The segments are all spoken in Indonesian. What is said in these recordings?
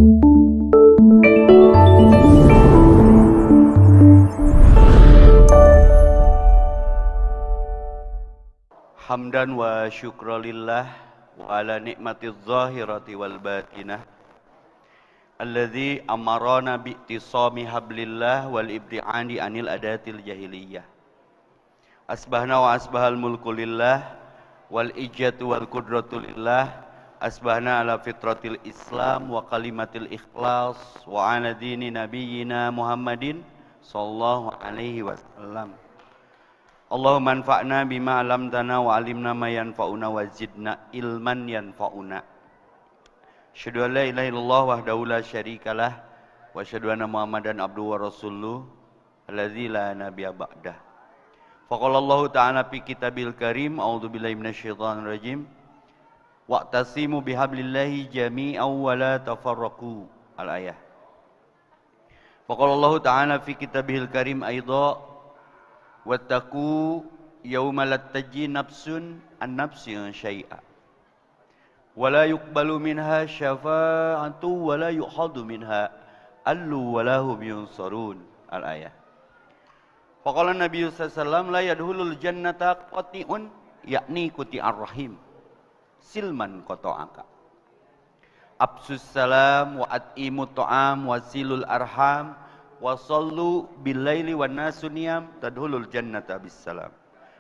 Hamdan wa syukralillah wa ala nikmatiz zahirati wal batinah alladzi amarana bi'tisami hablillah wal ibti'ani anil adatil jahiliyah. Asbahna wa asbahal mulku lillah wal ijatu wal qudratu lillah. Asbahna ala fitratil islam wa kalimatil ikhlas wa ala dini nabiyyina Muhammadin sallallahu alaihi wasallam. Allahumma anfa'na bima 'allamtana wa 'allimna ma yanfa'una wa zidna ilman yanfa'una. Asyhadu an la ilaha illallah wahdahu la syarikalah wa asyhadu anna Muhammadan abduhu wa rasuluh allazi la nabiyya ba'dah. Faqala Allah ta'ala fi kitabil karim, a'udzu billahi minasyaitonir rajim. Wa'tasimu bihablillahi jami'an wa la tafarraqu. Al-ayah. Faqala Allah ta'ala fi kitabil karim aidha wattaqu yawma la tajzi nafsun an nafsin syai'a wa la yuqbalu minha syafa'atu wa la yu'khadhu minha allu wa lahum yunsarun. Al-ayah. Faqala Nabi sallallahu alaihi wasallam la yadkhulul jannata qati'un, yakni quti'ar rahim, silman qata'aka. Absus salam wa at'imut ta'am wa silul arham wa sallu billaili wan nasu niyam tadkhulul jannata bissalam.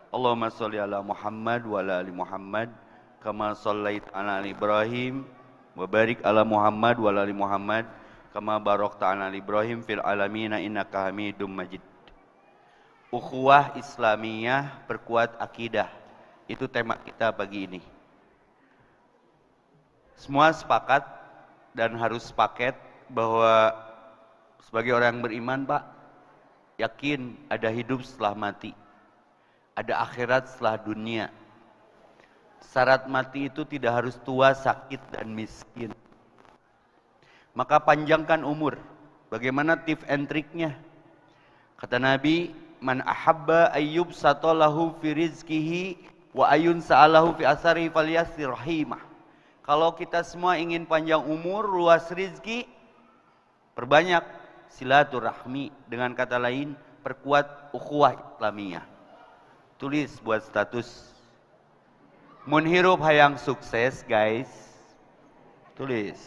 Allahumma shalli ala Muhammad wa ala ali Muhammad kama shallaita ala ali Ibrahim wa barik ala Muhammad wa ala ali Muhammad kama barakta ala ali Ibrahim fil alamin innaka Hamidum Majid. Ukhuwah Islamiyah, perkuat akidah. Itu tema kita pagi ini. Semua sepakat dan harus sepaket bahwa sebagai orang yang beriman, Pak, yakin ada hidup setelah mati, ada akhirat setelah dunia. Syarat mati itu tidak harus tua, sakit, dan miskin. Maka panjangkan umur. Bagaimana tips and triknya? Kata Nabi, man ahabba ayyub satolahu fi rizkihi wa ayun sa'alahu fi asari falyasir rahimah. Kalau kita semua ingin panjang umur, luas rizki, perbanyak silaturahmi. Dengan kata lain, perkuat ukhuwah Islamiyah. Tulis buat status. Mun hirup hayang sukses, guys. Tulis.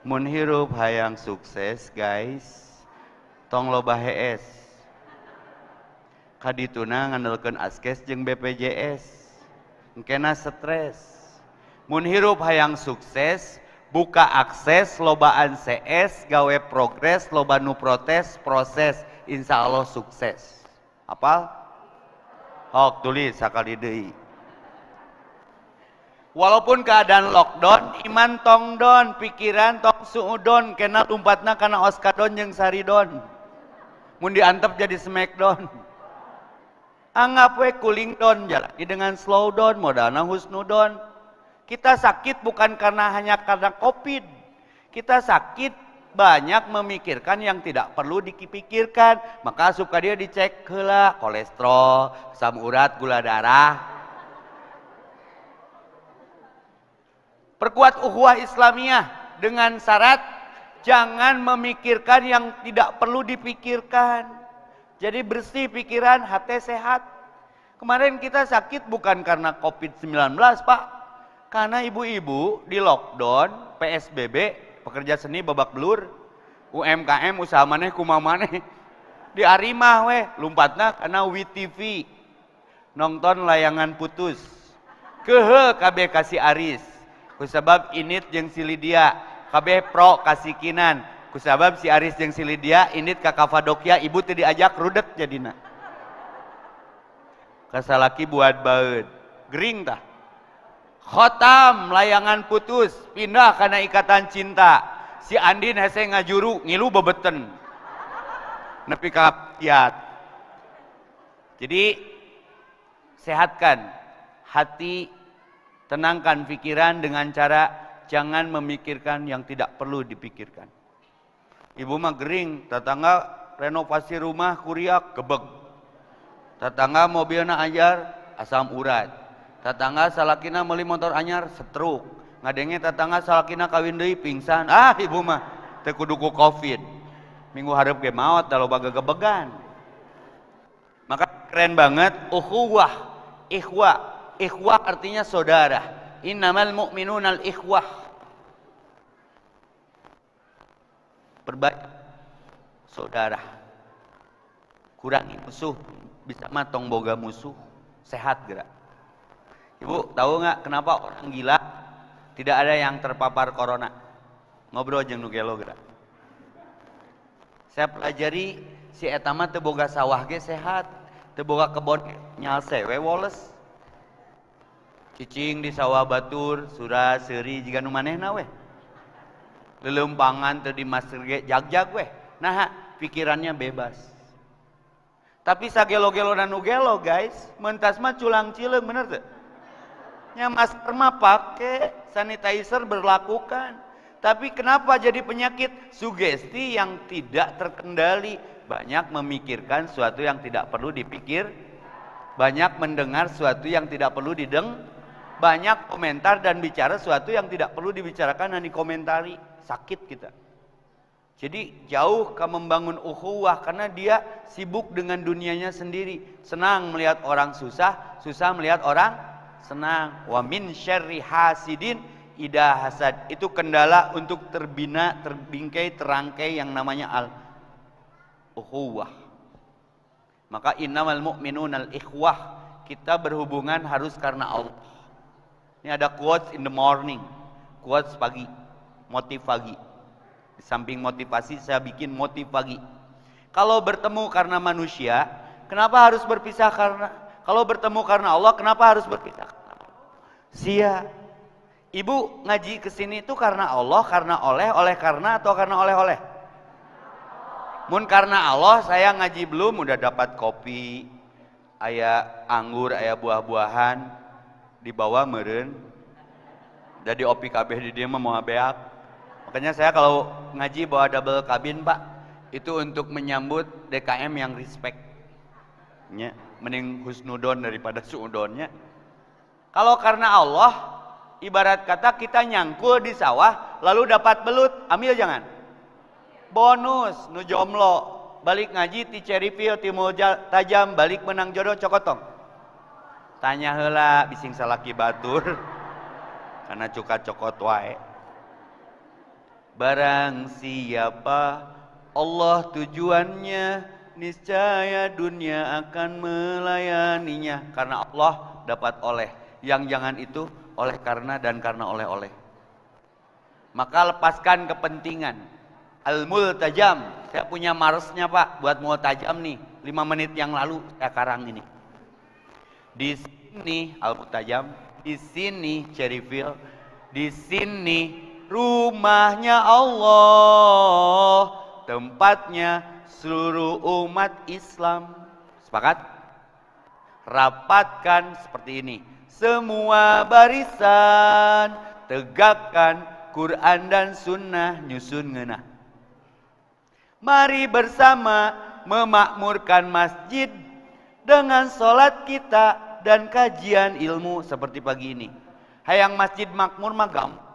Mun hirup hayang sukses, guys. Tong loba HS. Kadituna ngandalkeun askes jeung BPJS. Engkena stres. Mun hirup hayang sukses, buka akses, lobaan CS, gawe progres, loba nu protes, proses, insya Allah sukses. Apal? Hok, tulis sakali deui. Walaupun keadaan lockdown, iman tong don, pikiran tong suudon, kena lumpatna kana oskadon jeung saridon. Mun diantep jadi smackdown. Anggap we cooling down, jalani dengan slow down, modalna husnudon. Kita sakit bukan hanya karena COVID. Kita sakit banyak memikirkan yang tidak perlu dipikirkan. Maka suka dia dicek heula kolesterol, asam urat, gula darah. Perkuat ukhuwah Islamiyah dengan syarat jangan memikirkan yang tidak perlu dipikirkan. Jadi bersih pikiran, hati sehat. Kemarin kita sakit bukan karena COVID-19, Pak. Karena ibu-ibu di lockdown, PSBB, pekerja seni babak belur, UMKM usaha maneh kumaha maneh. Di Arimah weh, lumpatna karena WTV. Nonton layangan putus. Kehe KB kasih aris. Kusabab Init jeung si Lydia, KB pro kasih kinan. Kusabab si Aris jeung si Lydia, Init ka Kapadokia, ibu teu diajak rudet jadina. Kasalaki buat baeud. Gering tah. Khotam layangan putus, pindah karena ikatan cinta. Si Andin hese ngajuru, ngilu bebeten. Nepi ka kiat. Jadi sehatkan hati, tenangkan pikiran dengan cara jangan memikirkan yang tidak perlu dipikirkan. Ibu mah gering, tetangga renovasi rumah kuriak gebeg. Tetangga mobilna anyar asam urat. Tetangga salakina meuli motor anyar stroke. ngadenge tetangga salakina kawin deui pingsan. Ah ibu mah teu kudu ku Covid. Minggu hareup ge maot da loba gegebegan. Maka keren banget ukhuwah, ikhwah artinya saudara. Innamal mu'minunal ikhwah. Perbaiki saudara. Kurangi musuh, bisa matong boga musuh, sehat gerak. Ibu tahu nggak kenapa orang gila tidak ada yang terpapar corona? Ngobrol jeung nu gelo geura. Saya pelajari si eta mah teu boga sawah ge sehat, teu boga kebon nyalse we woles. Cicing di sawah batur, surah seuri jiga nu manehna we. Lelempangan teu dimaster ge jag-jag we. Nah, pikirannya bebas. Tapi sagelo-gelo dan nu gelo guys, mentas mah culang cileung bener teu? Ya masker mah pakai, sanitizer berlakukan. Tapi kenapa jadi penyakit? Sugesti yang tidak terkendali. Banyak memikirkan sesuatu yang tidak perlu dipikir. Banyak mendengar sesuatu yang tidak perlu dideng. Banyak komentar dan bicara sesuatu yang tidak perlu dibicarakan dan dikomentari. Sakit kita. Jadi jauh ke membangun ukhuwah karena dia sibuk dengan dunianya sendiri. Senang melihat orang susah, susah melihat orang senang. Wa min syarri hasidin idza hasad. Itu kendala untuk terbina, terbingkai, terangkai yang namanya al ukhuwah. Maka innamal mu'minunal ikhwah. Kita berhubungan harus karena Allah. Ini ada quotes in the morning, quotes pagi, motif pagi. Di samping motivasi saya bikin motif pagi. Kalau bertemu karena manusia, kenapa harus berpisah karena? Kalau bertemu karena Allah, kenapa harus berpisah? Sia. Ibu ngaji ke sini itu karena Allah, karena oleh karena atau karena oleh-oleh? Mun karena Allah saya ngaji belum udah dapat kopi, aya anggur, aya buah-buahan dibawa meureun. Jadi opi kabeh di dieu mah moal beak. Makanya saya kalau ngaji bawa double kabin Pak, itu untuk menyambut DKM yang respect. Nya, mending husnudon daripada suudonnya. Kalau karena Allah, ibarat kata kita nyangkul di sawah lalu dapat belut, ambil jangan. Bonus nu jomlo, balik ngaji ti ceripil ti tajam, balik menang jodoh cokotong. Tanya heula bising salaki batur. Karena cuka cokot wae. Barang siapa Allah tujuannya, niscaya dunia akan melayaninya. Karena Allah dapat oleh. Yang jangan itu oleh karena dan karena oleh-oleh. Maka lepaskan kepentingan. Al-multajam. Saya punya marsnya Pak buat multajam nih. 5 menit yang lalu saya karang ini. Di sini al-multajam, di sini Cherryville, di sini rumahnya Allah, tempatnya seluruh umat Islam. Sepakat? Rapatkan seperti ini. Semua barisan, tegakkan Quran dan Sunnah, nyusun ngeunah. Mari bersama memakmurkan masjid dengan sholat kita dan kajian ilmu seperti pagi ini. Hayang masjid makmur mah gampang.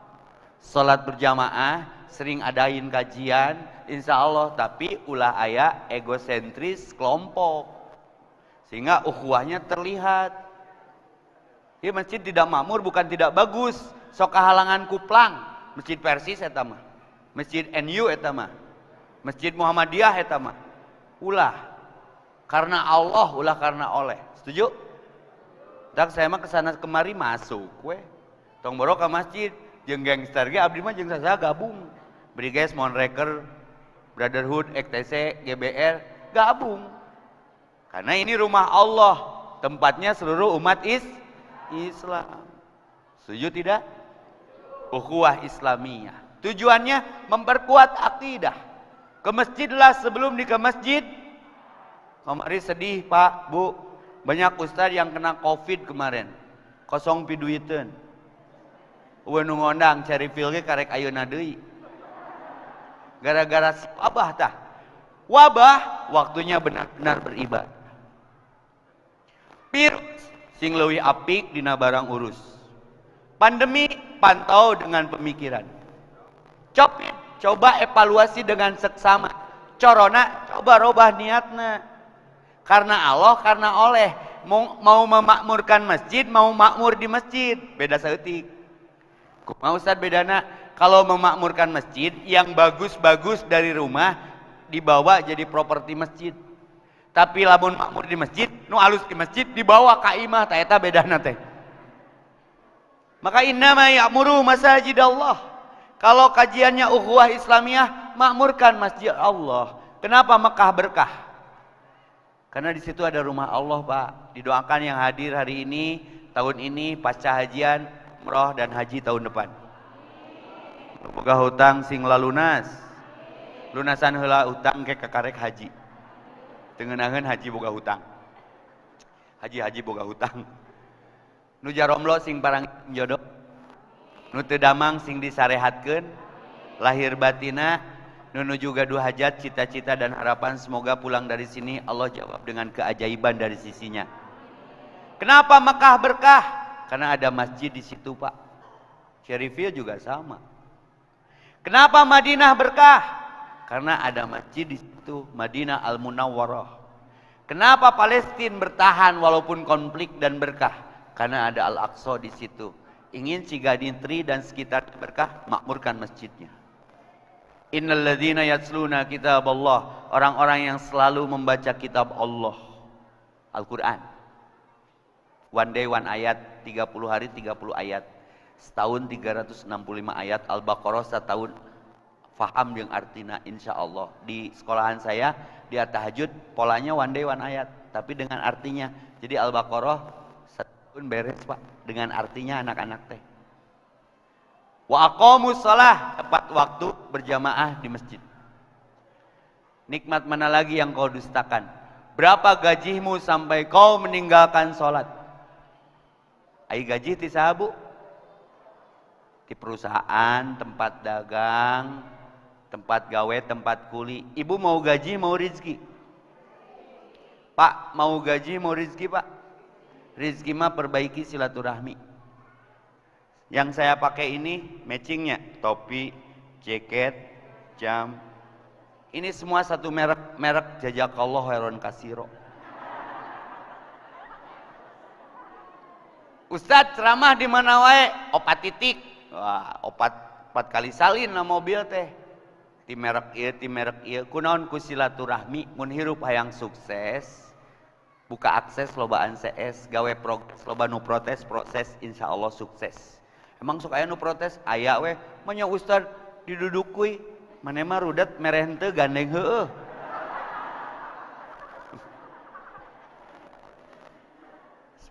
Sholat berjamaah, sering adain kajian, insya Allah, tapi ulah aya egosentris kelompok. Sehingga ukhuwahnya terlihat. Ini masjid tidak makmur bukan tidak bagus. Sok kahalangan kuplang. Masjid Persis eta mah. Masjid NU eta mah. Masjid Muhammadiyah eta mah. Ulah. Karena Allah, ulah karena oleh. Setuju? Tak saya mah kesana kemari masuk we. Tong boro ka masjid. Jeung gangster ge abdi mah jeung saya gabung. Briges Monreker, Brotherhood, EKTC, GBR gabung. Karena ini rumah Allah, tempatnya seluruh umat Islam. Setuju tidak? Ukhuwah Islamiyah. Tujuannya memperkuat akidah. Ke masjidlah sebelum di ke masjid. Kemarin sedih Pak, Bu. Banyak ustaz yang kena Covid kemarin. Kosong piduiteun. Uwe nu ngondang Cherryville ge karek ayeuna deui. Gara-gara wabah tah. Wabah waktunya benar-benar beribadah. Virus sing leuwih apik dina barang urus. Pandemi pantau dengan pemikiran. Coba evaluasi dengan seksama. Corona coba robah niatna. Karena Allah, karena oleh. Mau memakmurkan masjid, mau makmur di masjid. Beda saeutik. Kumaha Ustaz bedana? Kalau memakmurkan masjid, yang bagus-bagus dari rumah dibawa jadi properti masjid. Tapi lamun makmur di masjid, nu alus di masjid dibawa ka imah, ta eta bedana teh. Maka innama ya'muru masajid Allah. Kalau kajiannya ukhuwah Islamiyah, makmurkan masjid Allah. Kenapa Mekah berkah? Karena di situ ada rumah Allah, Pak. Didoakan yang hadir hari ini, tahun ini pasca hajian, umroh dan haji tahun depan. Boga hutang sing lalunas. Lunasan heula hutang ke kakarek haji. Tengenaheun haji boga hutang. Haji boga hutang. Nu jaromlo sing parang jodoh. Nu teu damang sing disarehatkeun. Lahir batina nu nuju gaduh hajat, cita-cita dan harapan semoga pulang dari sini Allah jawab dengan keajaiban dari sisinya. Kenapa Mekah berkah? Karena ada masjid di situ, Pak. Syarifiyah juga sama. Kenapa Madinah berkah? Karena ada masjid di situ, Madinah Al-Munawwarah. Kenapa Palestina bertahan walaupun konflik dan berkah? Karena ada Al-Aqsa di situ. Ingin Cigadintri dan sekitar berkah, makmurkan masjidnya. Innal ladzina yatsluna kitaballah, orang-orang yang selalu membaca kitab Allah, Al-Qur'an. One day one ayat, 30 hari 30 ayat. Setahun 365 ayat. Al-Baqarah setahun faham yang artinya insya Allah. Di sekolahan saya di tahajud polanya one day one ayat, tapi dengan artinya. Jadi Al-Baqarah setahun beres, Pak, dengan artinya anak-anak teh. Wa aqamus shalah, tepat waktu berjamaah di masjid. Nikmat mana lagi yang kau dustakan? Berapa gajimu sampai kau meninggalkan sholat? Ai gaji ti sahabu? Di perusahaan, tempat dagang, tempat gawe, tempat kuli. Ibu mau gaji, mau rizki? Pak, mau gaji, mau rizki, Pak? Rizki mah perbaiki silaturahmi. Yang saya pakai ini matchingnya, topi, jaket, jam. Ini semua satu merek jazakallah khairan kasiro. Ustadz ceramah di mana wae? Opat titik. Wah, opat kali salin na mobil teh. Ti merek ieu, kunaon ku silaturahmi mun hirup hayang sukses. Buka akses lobaan CS, gawe progres loba nu protes, proses insyaallah sukses. Emang sok aya nu protes? Aya we, manya ustad diduduk kuy. Mane mah rudet mereh henteu gandeng heueuh.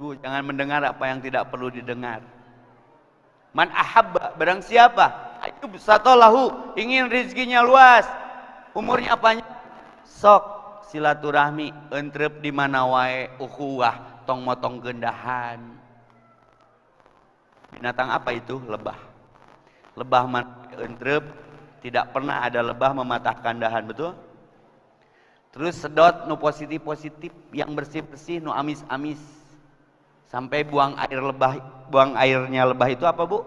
Jangan mendengar apa yang tidak perlu didengar. Man ahabba, barang siapa ayyub satolahu, ingin rizkinya luas, umurnya panjang, sok silaturahmi entrep di mana wae, ukhuwah tong motong gendahan. Binatang apa itu? Lebah. Lebah man entrep, tidak pernah ada lebah mematahkan dahan, betul? Terus sedot nu positif yang bersih-bersih, nu amis-amis. Sampai buang airnya lebah itu apa, Bu?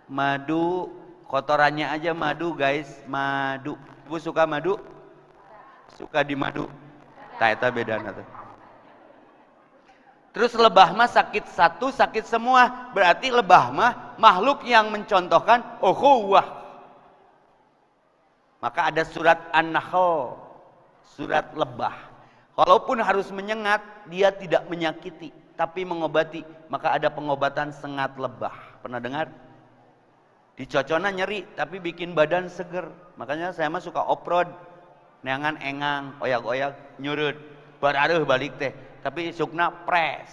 Madu, kotorannya aja madu, guys, madu. Bu suka madu? Suka di madu. Eta bedana tuh. Terus lebah mah sakit satu, sakit semua. Berarti lebah mah makhluk yang mencontohkan ukhuwah. Maka ada surat An-Nahl, surat lebah. Walaupun harus menyengat, dia tidak menyakiti, tapi mengobati. Maka ada pengobatan sengat lebah. Pernah dengar? Dicocona nyeri, tapi bikin badan seger. Makanya saya mah suka off-road. Neangan engang, oyak-oyak, nyurut. Bararuh balik teh. Tapi sukna pres.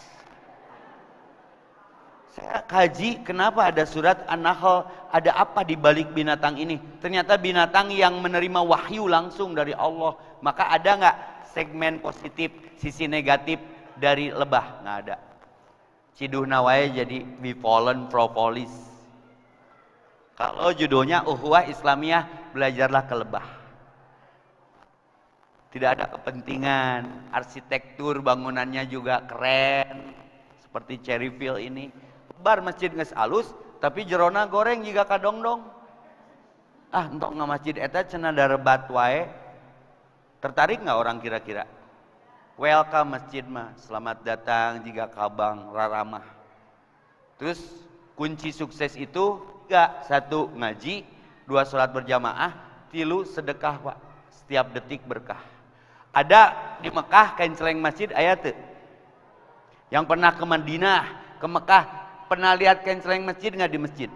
Saya kaji kenapa ada surat An-Nahl. Ada apa di balik binatang ini? Ternyata binatang yang menerima wahyu langsung dari Allah. Maka ada nggak segmen positif, sisi negatif dari lebah? Nggak ada. Ciduh nawai jadi bipolen propolis. Kalau judulnya Ukhuwah Islamiyah, belajarlah ke lebah. Tidak ada kepentingan, arsitektur bangunannya juga keren, seperti Cherryville ini. Bar masjid geus alus, tapi jerona goreng jika kadongdong. Ah, entok nggak masjid eta cenah darebat wae. Tertarik nggak orang kira-kira? Welcome masjid mah, selamat datang jika kabang raramah. Terus kunci sukses itu tiga: satu ngaji, dua sholat berjamaah, tilu sedekah Pak. Setiap detik berkah. Ada di Mekah kenceleng masjid ayat tuh. Yang pernah ke Madinah, ke Mekah, pernah lihat kenceleng masjid nggak di masjid?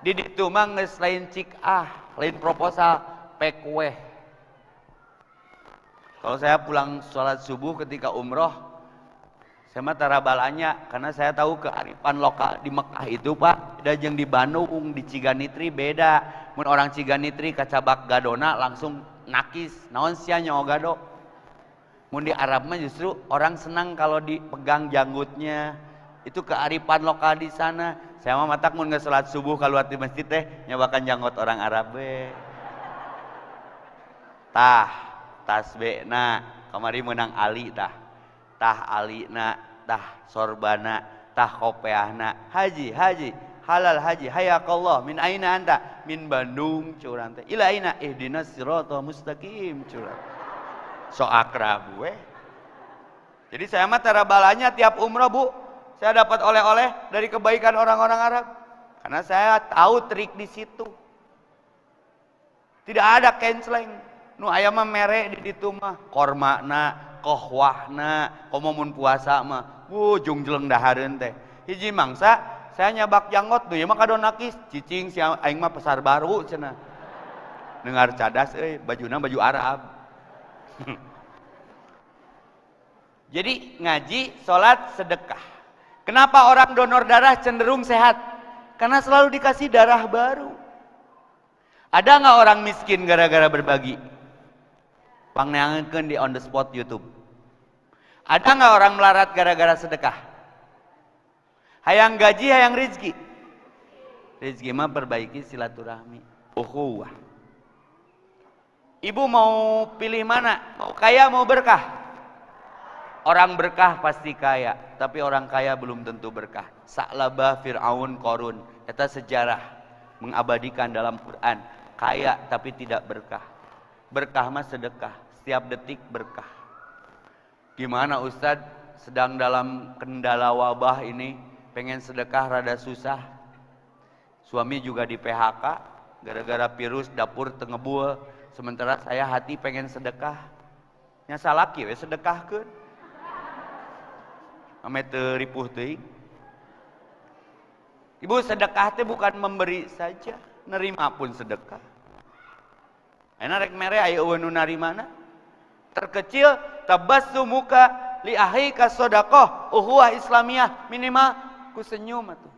Di ditu mah geus lain cik lain proposal pekweh. Kalau saya pulang sholat subuh ketika umroh, saya mah tara balanya karena saya tahu kearifan lokal di Mekah itu Pak, beda jeung di Bandung, di Ciganitri beda. Mun orang Ciganitri kacabak gadona langsung nakis, naon sia nyawa gado. Mun di Arab mah justru orang senang kalau dipegang janggutnya. Itu kearifan lokal di sana. Saya mah matak mun geus salat subuh kaluar di masjid teh nyobakan janggut orang Arab we. Tah tasbihna kamari menang Ali tah. Tah alina, tah sorbana, tah kopeahna. Haji, halal haji. Hayakallah, min aina anta? Min Bandung curang teh. Ila aina? Ihdinas siratal mustaqim curang. So akrab we. Jadi saya mah tara balanya tiap umrah Bu, saya dapat oleh-oleh dari kebaikan orang-orang Arab. Karena saya tahu trik di situ. Tidak ada kenceleng. Nu aya mah mere di ditu mah kormana, kohwahna, komo mun puasa mah. Jungjleung dahareun teh. Hiji mangsa saya nyabak janggot tuh ya mah kado nakis, cicing si aing mah pasar baru cenah. Dengar cadas bajuna baju Arab. Jadi ngaji, sholat, sedekah. Kenapa orang donor darah cenderung sehat? Karena selalu dikasih darah baru. Ada nggak orang miskin gara-gara berbagi? Pangneangeun di on the spot YouTube. Ada nggak orang melarat gara-gara sedekah? Hayang gaji, hayang rizki. Rizki mah perbaiki silaturahmi. Ukhuwah. Ibu mau pilih mana? Mau kaya, mau berkah? Orang berkah pasti kaya, tapi orang kaya belum tentu berkah. Sa'labah, Fir'aun, Qorun. Itu sejarah mengabadikan dalam Quran. Kaya tapi tidak berkah. Berkah mah sedekah, setiap detik berkah. Gimana Ustadz sedang dalam kendala wabah ini, pengen sedekah rada susah. Suami juga di PHK, gara-gara virus dapur tengebul. Sementara saya hati pengen sedekah. Nya salaki we sedekahkeun. Ame teu ripuh teuing. Ibu sedekah teh bukan memberi saja, nerima pun sedekah. Ayeuna rek mere aya eueuh nu narimana. Terkecil tabassumuka li ahika shadaqah, ukhuwah Islamiyah minimal ku senyum atuh.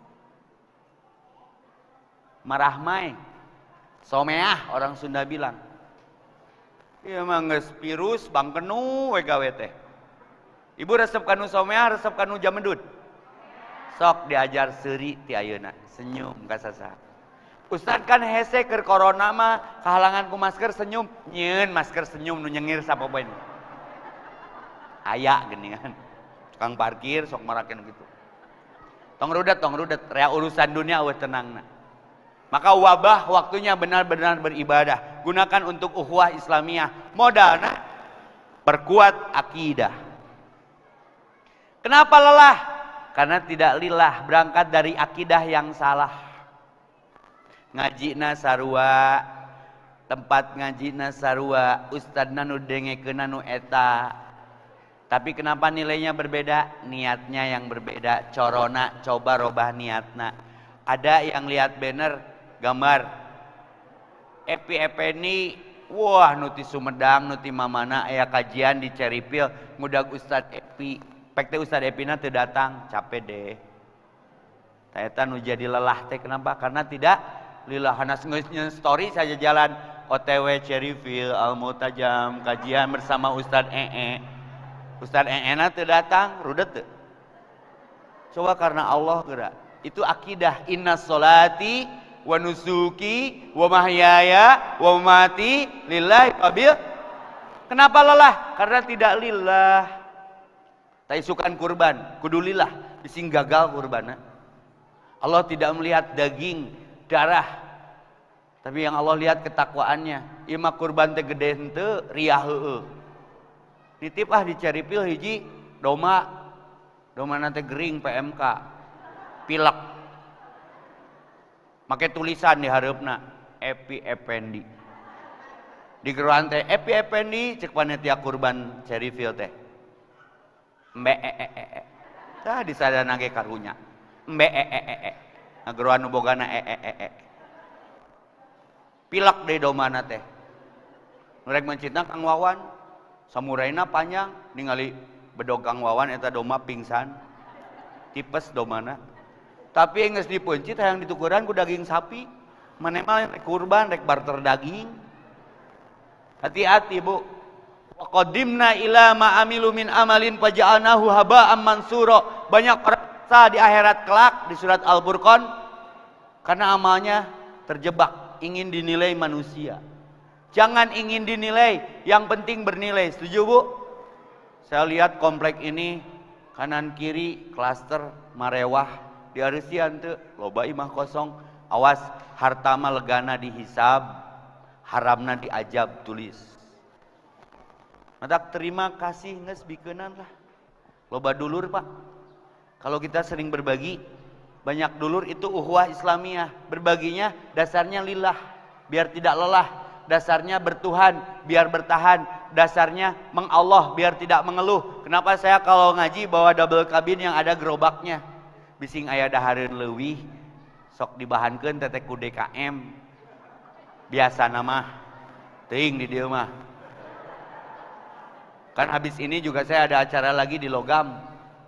Marah main. Someah orang Sunda bilang. Ieu mah geus virus bangkenu we gawe teh. Ibu resep kanu someah, resep kanu jamendut. Sok diajar seuri ti ayeuna, senyum ka sasaha. Ustad kan hese keur corona mah kahalangan ku masker senyum. Nyeun masker senyum nu nyengir sapopoen. Aya geuningan. Tukang parkir sok marakeun kitu. Tong rudet, rea urusan dunia eueuh tenangna. Maka wabah waktunya benar-benar beribadah. Gunakan untuk ukhuwah Islamiyah. Modalna perkuat akidah. Kenapa lelah? Karena tidak lillah, berangkat dari akidah yang salah. Ngajina sarua, tempat ngajina sarua, ustadna nu dengekeun nu eta. Tapi kenapa nilainya berbeda? Niatnya yang berbeda. Corona coba robah niatna. Ada yang lihat banner gambar Epi Epeni, wah nuti Sumedang, nuti Mamana aya kajian di Ceripil, ngudag Ustad Epi. Pek teh Ustad Epina teu datang, capek deh. Eta nu jadi lelah teh kenapa? Karena tidak lillah, hanas story saja jalan OTW Ceripil Al Mutajam kajian bersama Ustad Ustad na teu datang, rudet teu. Coba karena Allah gerak. Itu akidah inna sholati wa nusuki wa mahyaya wa mamati lillahi qabil. Kenapa lelah? Karena tidak lillah. Taisukan kurban, kudu lillah, bising gagal kurbanna. Allah tidak melihat daging, darah, tapi yang Allah lihat ketakwaannya. Ieu mah kurban teh gede henteu, riah heueuh. Nitip dicari pil hiji doma nanti gering PMK, pilek. Make tulisan di hareupna Epi Effendi. Di geroan teh Epi Effendi cek panitia kurban cerifil teh. Mbe tah disadana ge karunya. Mbe ngageroan nu bogana pilek deui domana teh. Nu rek mencitna Kang Wawan, samuraina panjang ningali bedog Kang Wawan eta doma pingsan. Tipes domana. Tapi geus dipencit hayang ditukeran ku daging sapi. Mane mah rek kurban rek barter daging. Hati-hati, Bu. Wa qadimna ila ma amilu min amalin faja'alnahu haba'an mansura. Banyak orang di akhirat kelak di surat Al-Furqan karena amalnya terjebak ingin dinilai manusia. Jangan ingin dinilai, yang penting bernilai. Setuju, Bu? Saya lihat komplek ini kanan kiri klaster marewah di areusian teu loba imah kosong. Awas harta mah legana dihisab, haramna diajab tulis. Matak terima kasih geus bikeunan lah. Loba dulur, Pak. Kalau kita sering berbagi, banyak dulur itu ukhuwah Islamiyah. Berbaginya dasarnya lillah, biar tidak lelah. Dasarnya bertuhan, biar bertahan. Dasarnya mengallah, biar tidak mengeluh. Kenapa saya kalau ngaji bawa double kabin yang ada gerobaknya? Bising aya dahareun leuwih, sok dibahankeun teteh ku DKM. Biasa nama teuing di dieu mah. Kan habis ini juga saya ada acara lagi di Logam.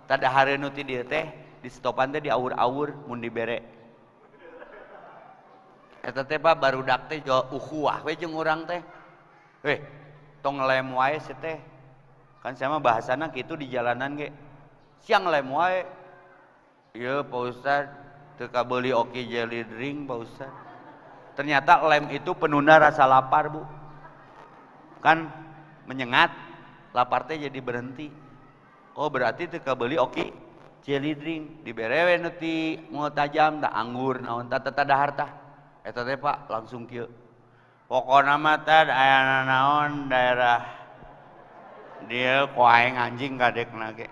Tada hareun ti dieu teh, di stopan teh diawur-awur mun dibere. Eta teh Pak barudak teh jo ukhuwah we jeung urang teh. Tong ngelem wae sih teh. Kan saya mah bahasana kitu di jalanan ge. Siang ngelem wae. Ieu Pak Ustad teu kabeuli oki jelly drink Pak Ustad. Ternyata lem itu penunda rasa lapar, Bu. Kan menyengat, lapar teh jadi berhenti. Oh berarti teu kabeuli oki jelly drink diberewe nu ti Mu'tajam da anggur naon tah dahar tah. Eta teh Pak langsung kieu. Pokona mah teh aya naon daerah dieu ku aing anjing kadekna ge.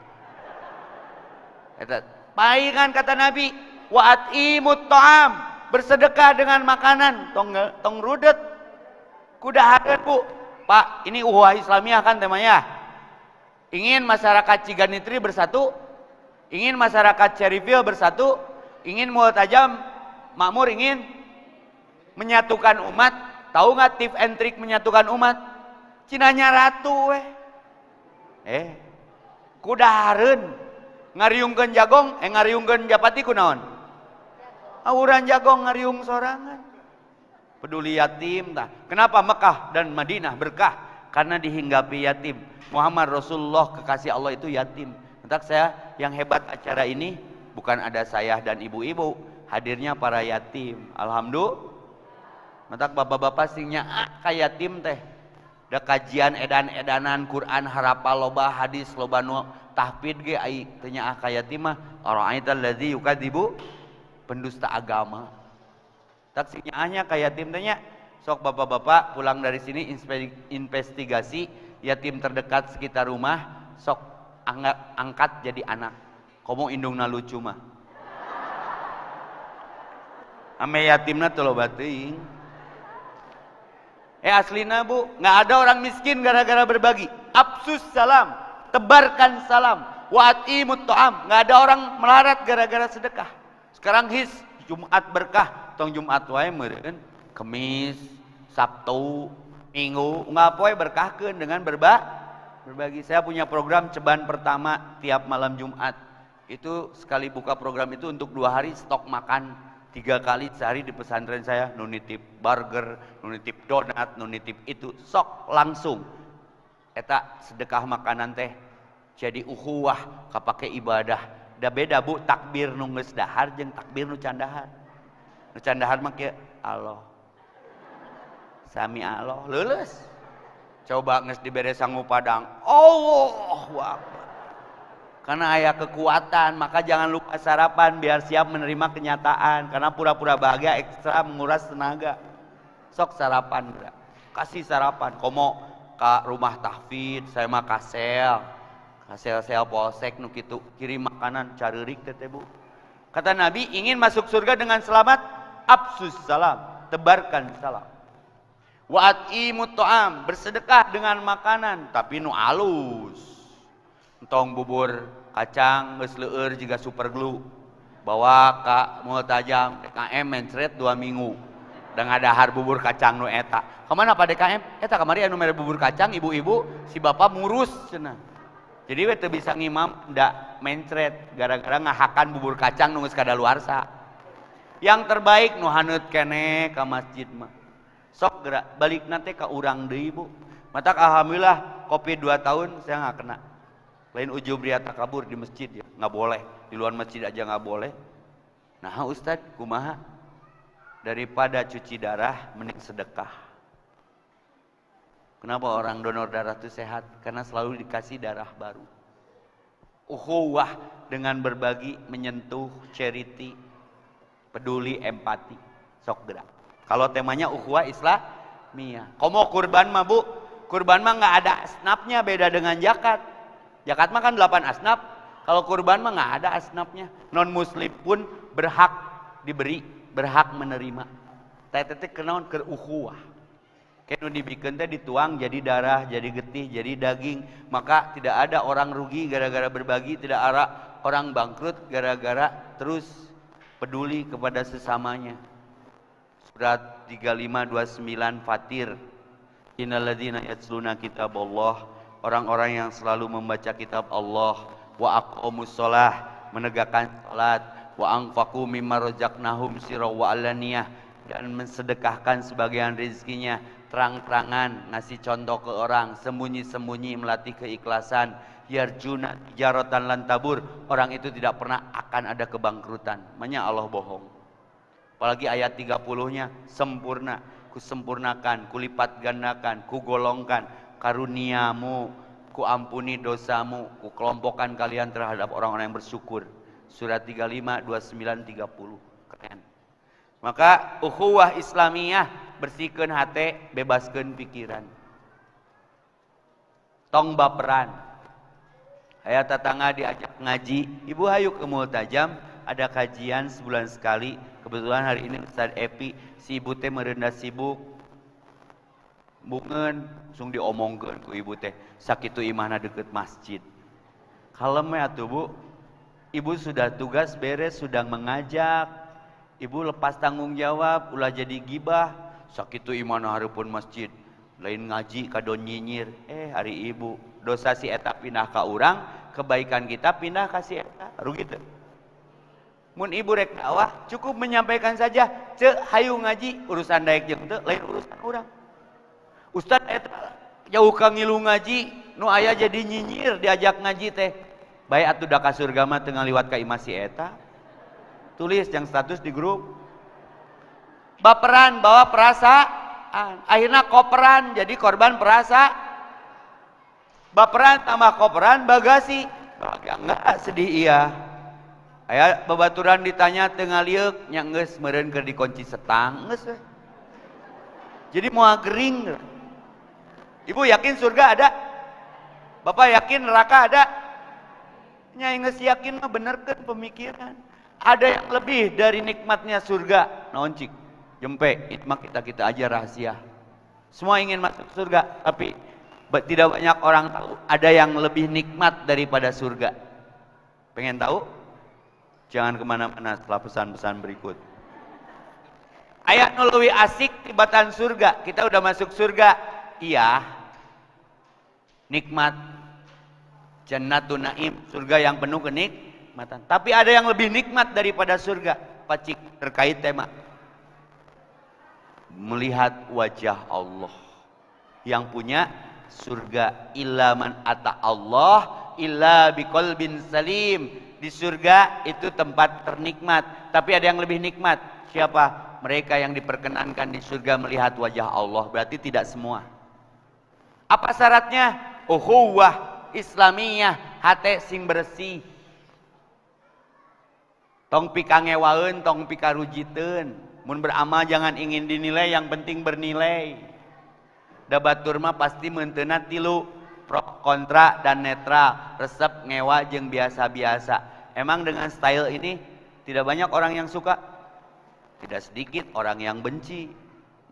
Eta paingan kata Nabi, wa atimut ta'am, bersedekah dengan makanan, tong rudet. Kudahareun, Bu. Pak, ini ukhuwah Islamiyah kan temanya. Ingin masyarakat Ciganitri bersatu, ingin masyarakat Cherryville bersatu, ingin Mu'tajam makmur, ingin menyatukan umat. Tahu nggak tips and trik menyatukan umat? Cinanya ratu kudahareun ngariungkeun jagong ngariungkeun japati kunaon? Awuran jagong ngariung sorangan. Peduli yatim tah. Kenapa Mekah dan Madinah berkah? Karena dihinggapi yatim. Muhammad Rasulullah kekasih Allah itu yatim. Entak saya yang hebat acara ini bukan ada saya dan ibu-ibu, hadirnya para yatim. Alhamdulillah. Matak bapak-bapak singnya ka yatim teh. Da kajian edan-edanan Quran harapal loba hadis loba nu tahfidz ge ai teu nya ka yatim mah ara'aital ladzi yukadzibu pendusta agama. Tak singnya ka yatim teh nya sok bapak-bapak pulang dari sini investigasi yatim terdekat sekitar rumah sok angkat jadi anak. Komo indungna lucu mah. Ame yatimna teu loba teuing. Aslina Bu, nggak ada orang miskin gara-gara berbagi. Absus salam, tebarkan salam. Wa'atimut ta'am, nggak ada orang melarat gara-gara sedekah. Sekarang Jumat berkah, tong Jumat wae meureun, Kemis, Sabtu, Minggu, nggak poe berkahkeun dengan berbagi. Saya punya program ceban pertama tiap malam Jumat. Itu sekali buka program itu untuk 2 hari stok makan 3 kali sehari di pesantren saya, nu nitip burger, nu nitip donat, nu nitip itu, sok langsung. Eta sedekah makanan teh jadi ukhuwah kapake ibadah. Da beda Bu takbir nu geus dahar jeung takbir nu can dahar. Nu can dahar mah kieu Allah. Sami Allah leuleus. Coba geus dibere sangu padang. Allahu Akbar. Karena aya kekuatan, maka jangan lupa sarapan biar siap menerima kenyataan. Karena pura-pura bahagia ekstra menguras tenaga. Sok sarapan, bro. Kasih sarapan. Komo ke rumah tahfidz, saya mah kasel polsek nu kitu kirim makanan careurik teh Bu. Kata Nabi, ingin masuk surga dengan selamat, absus salam, tebarkan salam. Wa at'imut ta'am, bersedekah dengan makanan tapi nu alus. Entong bubur kacang geus leueur jiga super glue. Bawa ka Multajam DKM mencret 2 minggu. Dan ngadahar bubur kacang nu eta. Kemana Pak DKM? Eta kamari anu mere bubur kacang ibu-ibu si bapak murus cenah. Jadi we teu bisa ngimam ndak mencret gara-gara ngahakan bubur kacang nu geus kadaluarsa. Yang terbaik nu haneut keneh ka masjid mah. Sok gerak balik nanti ka urang deui Bu. Matak alhamdulillah kopi 2 tahun saya nggak kena. Lain ujub ria takabur di masjid ya, nggak boleh. Di luar masjid aja nggak boleh. Nah Ustad, kumaha? Daripada cuci darah, mending sedekah. Kenapa orang donor darah itu sehat? Karena selalu dikasih darah baru. Ukhuwah dengan berbagi, menyentuh, charity, peduli, empati. Sok gerak. Kalau temanya ukhuwah Islamiyah. Komo kurban mah Bu, kurban mah nggak ada asnafnya, beda dengan zakat. Zakat mah kan 8 asnaf, kalau kurban mah nggak ada asnafnya. Non muslim pun berhak diberi, berhak menerima. Tete kenaon keur ukhuwah. Kenu dibikeun teh dituang jadi darah, jadi getih, jadi daging, maka tidak ada orang rugi gara-gara berbagi, tidak ada orang bangkrut gara-gara terus peduli kepada sesamanya. Surat 3529 Fatir. Innalladzina yatluna kitaballah, orang-orang yang selalu membaca kitab Allah, wa aqamus shalah, menegakkan salat, wa anfaqu mimma razaqnahum sirra wa alaniyah, dan mensedekahkan sebagian rezekinya terang-terangan, ngasih contoh ke orang, sembunyi-sembunyi, melatih keikhlasan. Yarjuna tijaratan lan tabur, orang itu tidak pernah akan ada kebangkrutan. Makanya Allah bohong. Apalagi ayat 30-nya, sempurna, kusempurnakan, kulipat gandakan, kugolongkan karuniamu, ku ampuni dosamu, ku kelompokkan kalian terhadap orang-orang yang bersyukur. Surat 35, 29, 30. Keren. Maka ukhuwah Islamiyah, bersihkeun hate, bebaskeun pikiran. Tong baperan. Aya tetangga diajak ngaji, ibu hayu ke Multajam, ada kajian sebulan sekali. Kebetulan hari ini Ustaz Epi, si ibu teh merendah sibuk. Bungeun langsung diomongkeun ku ibu teh, sakitu imahna deket masjid. Kalem ya atuh Bu. Ibu sudah tugas beres, sudah mengajak. Ibu lepas tanggung jawab, ulah jadi gibah. Sakitu imahna hareupeun masjid. Lain ngaji kadon nyinyir. Hari ibu dosa si eta pindah ka urang, kebaikan kita pindah ka si eta. Rugi teu? Mun ibu rek dakwah, cukup menyampaikan saja, "Ceu hayu ngaji, urusan daek jeung teu, lain urusan urang." Ustaz eta jauh ka ngilu ngaji, nu aya jadi nyinyir diajak ngaji teh. Bae atuh da ka surga mah teu ngaliwat ka imah si eta. Tulis yang status di grup. Baperan bawa perasaan, akhirnya koperan jadi korban perasa. Baperan tambah koperan bagasi. Bahagia enggak, sedih iya. Aya babaturan ditanya teu ngalieup nya geus meureun keur dikunci setang geus. Jadi moal gering. Ibu yakin surga ada? Bapak yakin neraka ada? Nyai geus yakin mah benerkeun pemikiran. Ada yang lebih dari nikmatnya surga. Naon cik? Jempe, itu mah kita aja rahasia. Semua ingin masuk surga, tapi tidak banyak orang tahu ada yang lebih nikmat daripada surga. Pengen tahu? Jangan kemana-mana setelah pesan-pesan berikut. Ayat nuluwi asik tibatan surga. Kita udah masuk surga. Iya, nikmat Jannatun Naim, surga yang penuh kenikmatan. Tapi ada yang lebih nikmat daripada surga. Pacik terkait tema melihat wajah Allah yang punya surga. Illa man ata Allah illa biqalbin salim. Di surga itu tempat ternikmat, tapi ada yang lebih nikmat. Siapa? Mereka yang diperkenankan di surga melihat wajah Allah. Berarti tidak semua. Apa syaratnya? Ukhuwah Islamiyah, hate sing bersih. Tong pikangewaeun, tong pikarujiteun. Mun beramal jangan ingin dinilai, yang penting bernilai. Da batur mah pasti menteuna tilu, pro kontra dan netral, resep ngewa jeung biasa-biasa. Emang dengan style ini tidak banyak orang yang suka, tidak sedikit orang yang benci.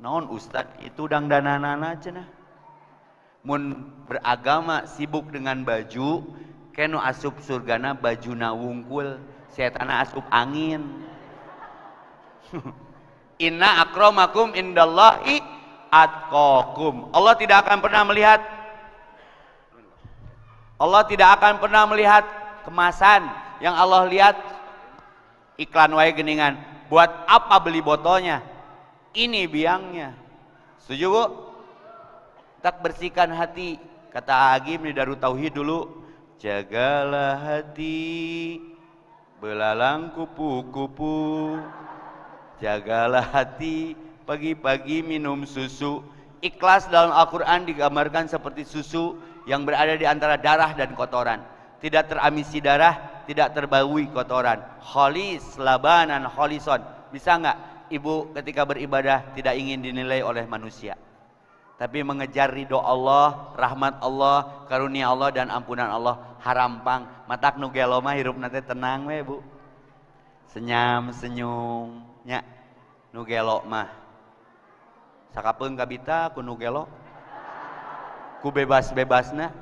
Naon ustad itu dangdananana cenah. Mun beragama sibuk dengan baju, kenu asup surgana bajuna wungkul, setana asup angin. Inna akramakum indallahi atqakum. Allah tidak akan pernah melihat kemasan. Yang Allah lihat iklan wae geningan. Buat apa beli botolnya? Ini biangnya. Setuju Bu? Tak bersihkan hati. Kata Agim di Darut Tauhid dulu, jagalah hati, belalang kupu-kupu. Jagalah hati, pagi-pagi minum susu. Ikhlas dalam Al-Quran digambarkan seperti susu yang berada di antara darah dan kotoran. Tidak teramisi darah, tidak terbaui kotoran. Kholis, labanan, kholison. Bisa nggak ibu ketika beribadah tidak ingin dinilai oleh manusia, tapi mengejar ridho Allah, rahmat Allah, karunia Allah, dan ampunan Allah. Harampang matak nu gelo mah hirup nanti tenang we Bu. Senyam senyum nya nu gelo mah sakapeung kabita ku nu gelo ku bebas-bebasna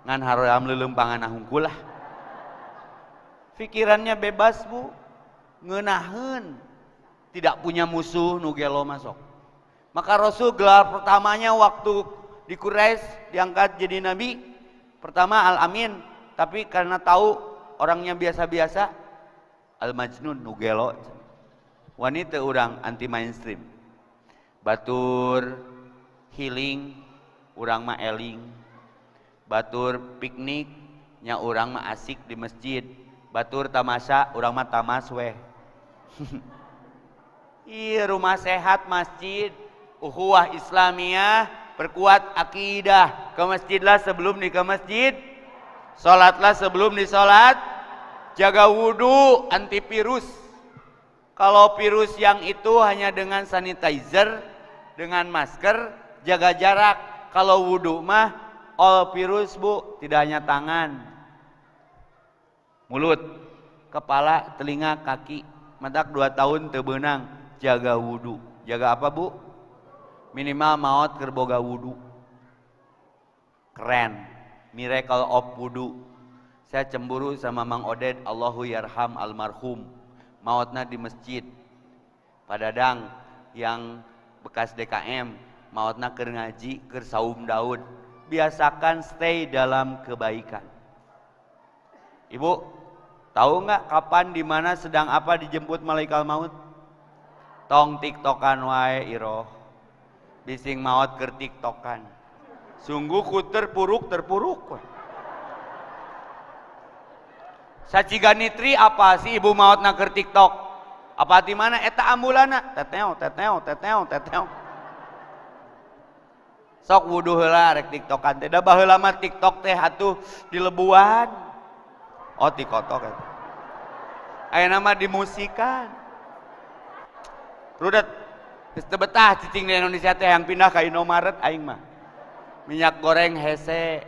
ngan haroam leuleumpangan hungkul lah. Pikirannya bebas Bu, ngeunaheun, tidak punya musuh nu gelo masuk. Maka Rasul gelar pertamanya waktu di Quraisy diangkat jadi nabi, pertama Al-Amin, tapi karena tahu orangnya biasa-biasa, Al-Majnun nu gelo. Wanita orang anti mainstream. Batur healing, urang mah eling. Batur piknik, nya urang mah asik di masjid. Batur tamasya, urang mah tamas weh. Iya, rumah sehat masjid, ukhuwah Islamiyah, perkuat akidah. Ke masjidlah sebelum di ke masjid, salatlah sebelum di salat, jaga wudu, antivirus. Kalau virus yang itu hanya dengan sanitizer, dengan masker, jaga jarak. Kalau wudu mah all virus Bu, tidak hanya tangan, mulut, kepala, telinga, kaki. Matak 2 tahun teu beunang, jaga wudu. Jaga apa Bu? Minimal maot keur boga wudu. Keren, miracle of wudu. Saya cemburu sama Mang Oded, Allahu yarham almarhum. Maotna di masjid. Padadang yang bekas DKM, maotna keur ngaji, keur saum daud. Biasakan stay dalam kebaikan. Ibu, tahu nggak kapan, di mana, sedang apa dijemput malaikat maut? Tong tiktokan wae iroh. Bising maot keur tiktokan. Sungguh ku terpuruk. Saciga nitri apa sih ibu maot na keur tiktok? Apa di mana eta ambulana? Teteo. Sok wudu heula rek tiktokan teh. Da baheula mah tiktok teh atuh di lebuan. Oh tikotok eta. Ayeuna mah dimusikan. Rudet geus teu betah cicing di Indonesia teh yang pindah ka Indomaret aing mah. Minyak goreng hese.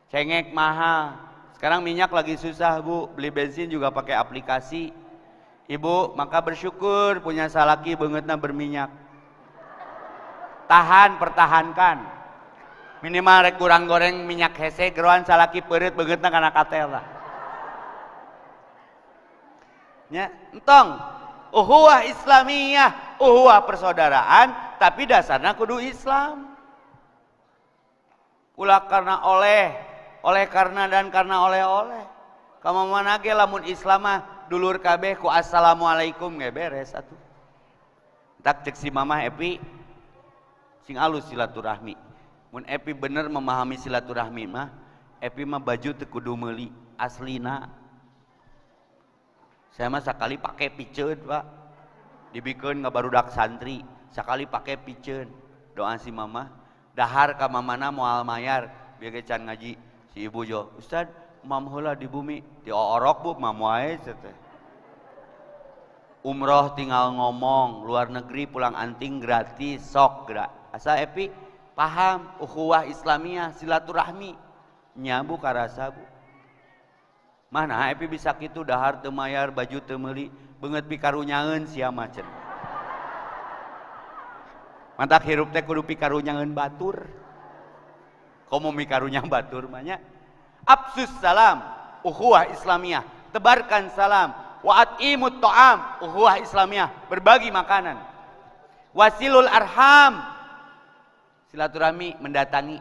Cengek mahal. Sekarang minyak lagi susah Bu, beli bensin juga pakai aplikasi. Ibu, maka bersyukur punya salaki beungeutna berminyak. Pertahankan. Minimal rek kurang goreng minyak hese, geroan salaki peureut beungeutna kana katel lah. Nya, entong, ukhuwah Islamiyah, ukhuwah persaudaraan, tapi dasarnya kudu Islam. Ulah karena oleh karena dan karena oleh-oleh. Kamu mana ge lamun Islam mah dulur kabeh ku assalamualaikum ge beres atuh. Tak cek si Mamah Epi sing alus silaturahmi. Mun Epi bener memahami silaturahmi mah, Epi mah baju teu kudu meuli, aslina. Saya mah sakali pake piceun, Pak. Dibikeun ngabarudak santri, sakali pake piceun. Doa si Mamah, dahar ka mamana moal mayar biar can ngaji. Si ibu jo, Ustad, mam heula di bumi di orok bu mam wae teh. Umroh tinggal ngomong, luar negeri pulang anting gratis, sok gerak. Asa epi paham ukhuwah Islamiyah, silaturahmi. Nya bu karasa bu. Mana epi bisa kitu dahar teu mayar, baju teu meuli, beungeut pikarunyaeun sia macen. Mantak hirup teh kudu pikarunyaeun batur. Komo mikarunyang batur mah nya. Absus salam, ukhuwah Islamiyah, tebarkan salam. Wa at'imut ta'am, ukhuwah Islamiyah, berbagi makanan. Wasilul arham, silaturahmi, mendatangi.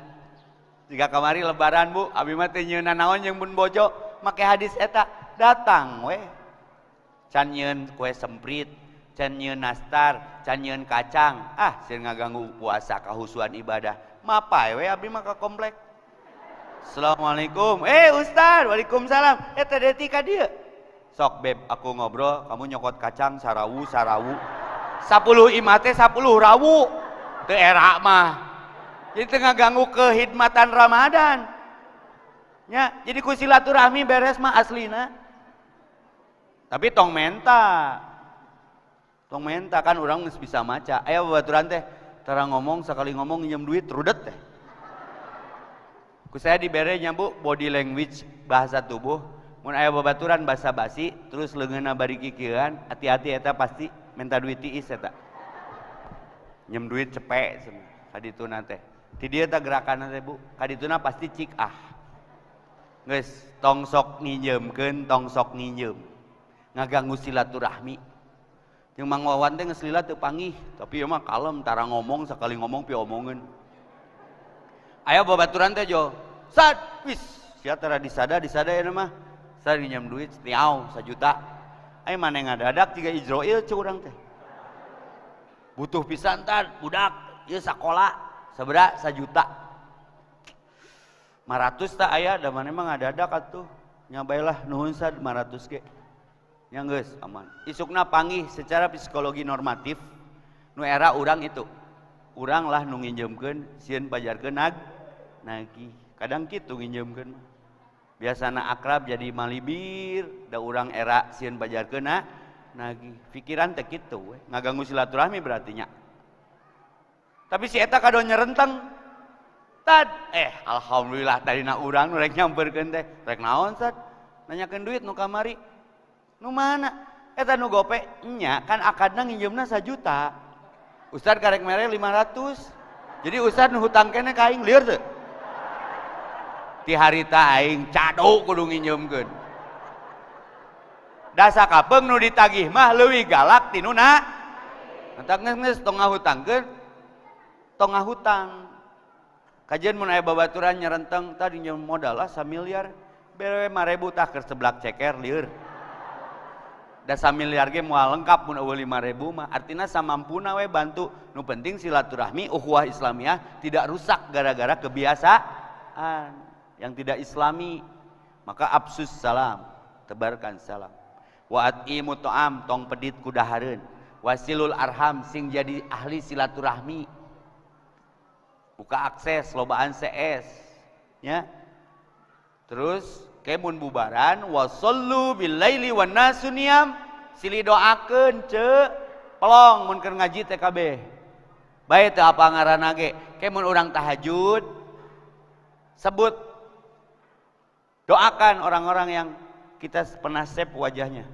Jika kamari lebaran bu, abi mah teh nyieunna naon jeung mun bojo, make hadis eta, datang we. Can nyieun kue semprit, can nyieun nastar, can nyieun kacang. Ah, sieun ngaganggu puasa kahusuan ibadah. Mapai we abi mah ka komplek. Assalamualaikum. Ustaz, waalaikumsalam. Eta deui ka dieu. Sok beb, aku ngobrol, kamu nyokot kacang sarawu. 10 imah teh 10 rawu. Teu era mah. Jadi tengah ganggu kehidmatan Ramadan. Ya, jadi ku silaturahmi beres mah aslina. Tapi tong menta. Tong menta kan orang geus bisa maca. Aya babaturan teh tara ngomong sekali ngomong nginjem duit rudet teh. Ku saya dibere nya Bu body language bahasa tubuh. Mun aya babaturan basa basi terus leungeunna bari kikeuan, hati-hati eta pasti minta duit tiis eta. Njem duit cepek cenah kadituna teh. Ti dieu teh gerakanna teh Bu, kadituna pasti cik ah. Geus tong sok nginjeumkeun, tong sok nginjeum. Ngaganggu silaturahmi. Jeung Mang Wawan teh geus lila teu panggih, tapi ieu mah kalem tara ngomong sakali ngomong pi omongeun. Aya babaturan teh jo, sad wis sia tara disada ya mah. Sad nginjem duit tiau 1 juta. Ai maneh ngadadak jiga Ijroil cu urang teh. Butuh pisan tah budak ieu sakola sabaraha 1 juta. 500 tah aya da maneh mah ngadadak atuh. Nya baelah nuhun sad 500 ge. Nya geus aman. Isukna panggih secara psikologi normatif nu era urang itu. Urang lah nu nginjemkeun sieun pajarkeun nagih. Kadang kitu nginjemkeun mah. Biasana akrab jadi malibir, da urang era sieun pajarkeun nagih. Pikiran teh kitu we, ngaganggu silaturahmi berarti nya. Tapi si eta kado nyerenteng. Tad alhamdulillah tadina urang nu rek nyamperkeun teh, rek naon sad? Nanyakeun duit nu kamari. Nu mana? Eta nu gope nya kan akadna nginjeumna 1 juta. Ustad karek mere 500. Jadi ustad nu hutang kene ka aing lieur teu? Ti harita aing cado kudu nginjeumkeun. Da sakapeung nu ditagih mah leuwih galak ti nu na. Entak geus tong ngahutangkeun. Tong ngahutang. Kajian mun aya babaturan nyerenteng tadi njem modal lah 1 miliar. Berewe 5.000 tah keur seblak ceker lieur. Da 1 miliar ge moal lengkap mun eueuh 5.000 mah. Artina samampuna we bantu. Nu penting silaturahmi ukhuwah Islamiyah tidak rusak gara-gara kebiasaan yang tidak islami. Maka absus salam, tebarkan salam. Wa at'imut ta'am, tong pedit kudahareun. Wasilul arham, sing jadi ahli silaturahmi. Buka akses, lobaan CS. Ya. Terus kemun bubaran wasallu bil laili wan nasu niyam, silih doakeun ceu pelong mun keur ngaji TKB. Bae teu apa ngaranna ge, kemun urang tahajud sebut doakan orang-orang yang kita pernah save wajahnya.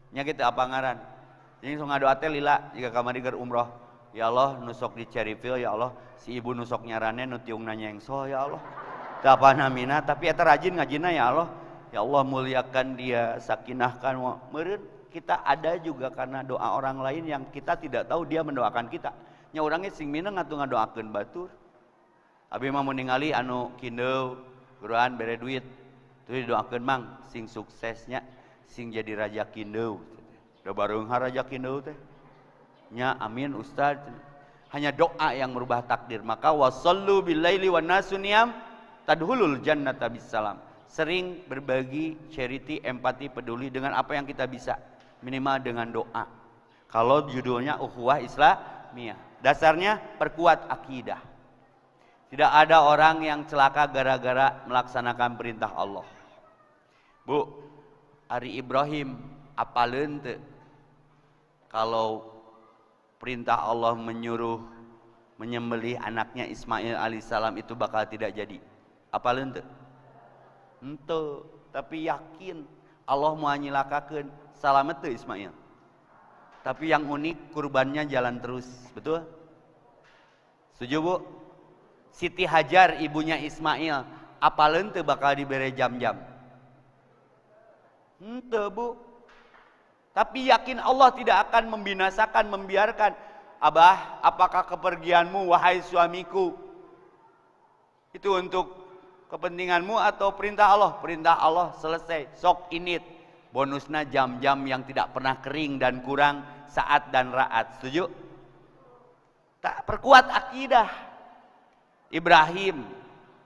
Nya kitu apa ngaran. Jadi sok ngadoa teh lila jika kamari keur umroh. Ya Allah nusok di Cherryville ya Allah si ibu nusok nyarane nu tiungna nyengso ya Allah. Teu apa namina tapi eta rajin ngajina ya Allah. Ya Allah muliakan dia, sakinahkan meureun kita ada juga karena doa orang lain yang kita tidak tahu dia mendoakan kita. Nya urang ge sing mineng atuh ngadoakeun batur. Abi mah mun ningali anu kindeu guruan bere duit. Tuh didoakeun mang sing suksesnya sing jadi raja kindeu. Da bareunghar raja kindeu teh. Nya amin Ustaz. Hanya doa yang merubah takdir. Maka wasallu bil laili wan nasu niyam tadhulul jannata bisalam. Sering berbagi, charity, empati, peduli dengan apa yang kita bisa. Minimal dengan doa. Kalau judulnya ukhuwah Islamiyah. Dasarnya perkuat akidah. Tidak ada orang yang celaka gara-gara melaksanakan perintah Allah. Bu, Ari Ibrahim apaleun teu kalau perintah Allah menyuruh menyembelih anaknya Ismail alaihissalam itu bakal tidak jadi? Apaleun teu? Henteu, tapi yakin Allah mau nyilakakeun. Salamet teu Ismail? Tapi yang unik kurbannya jalan terus, betul? Setuju Bu? Siti Hajar ibunya Ismail, apaleun teu bakal dibere jam-jam? Henteu Bu. Tapi yakin Allah tidak akan membinasakan, membiarkan. Abah, apakah kepergianmu wahai suamiku itu untuk kepentinganmu atau perintah Allah? Perintah Allah, selesai. Sok init. Bonusnya jam-jam yang tidak pernah kering dan kurang saat dan raat. Setuju? Tak perkuat akidah. Ibrahim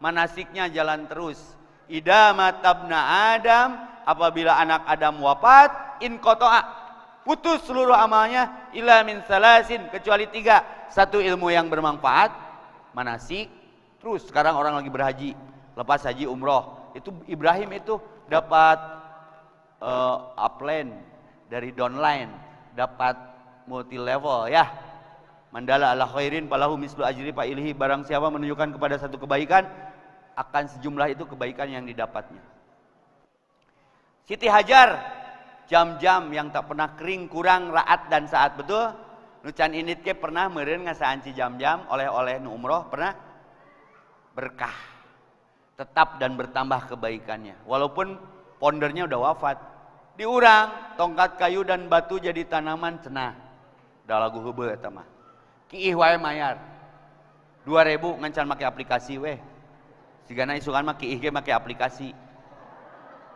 manasiknya jalan terus. Idza matabna Adam, apabila anak Adam wafat, in qata'a, putus seluruh amalnya, illa min salasin, kecuali 3. 1 ilmu yang bermanfaat, manasik. Terus sekarang orang lagi berhaji, lepas haji umroh, itu Ibrahim itu dapat upline dari downline, dapat multi level ya. Mandala ala khairin falahu mislu ajri fa'ilihi, barang siapa menunjukkan kepada satu kebaikan, akan sejumlah itu kebaikan yang didapatnya. Siti Hajar, jam-jam yang tak pernah kering, kurang, raat dan saat, betul? Nucan init ke pernah meureun ngasaanci jam-jam oleh-oleh nu umroh, pernah? Berkah. Tetap dan bertambah kebaikannya. Walaupun pondernya udah wafat. Diurang, tongkat kayu dan batu jadi tanaman cenah. Da lagu heubeul eta mah. Kiih wae mayar. 2000 ngancan make aplikasi weh. Sigana isukan mah kiih ge make aplikasi.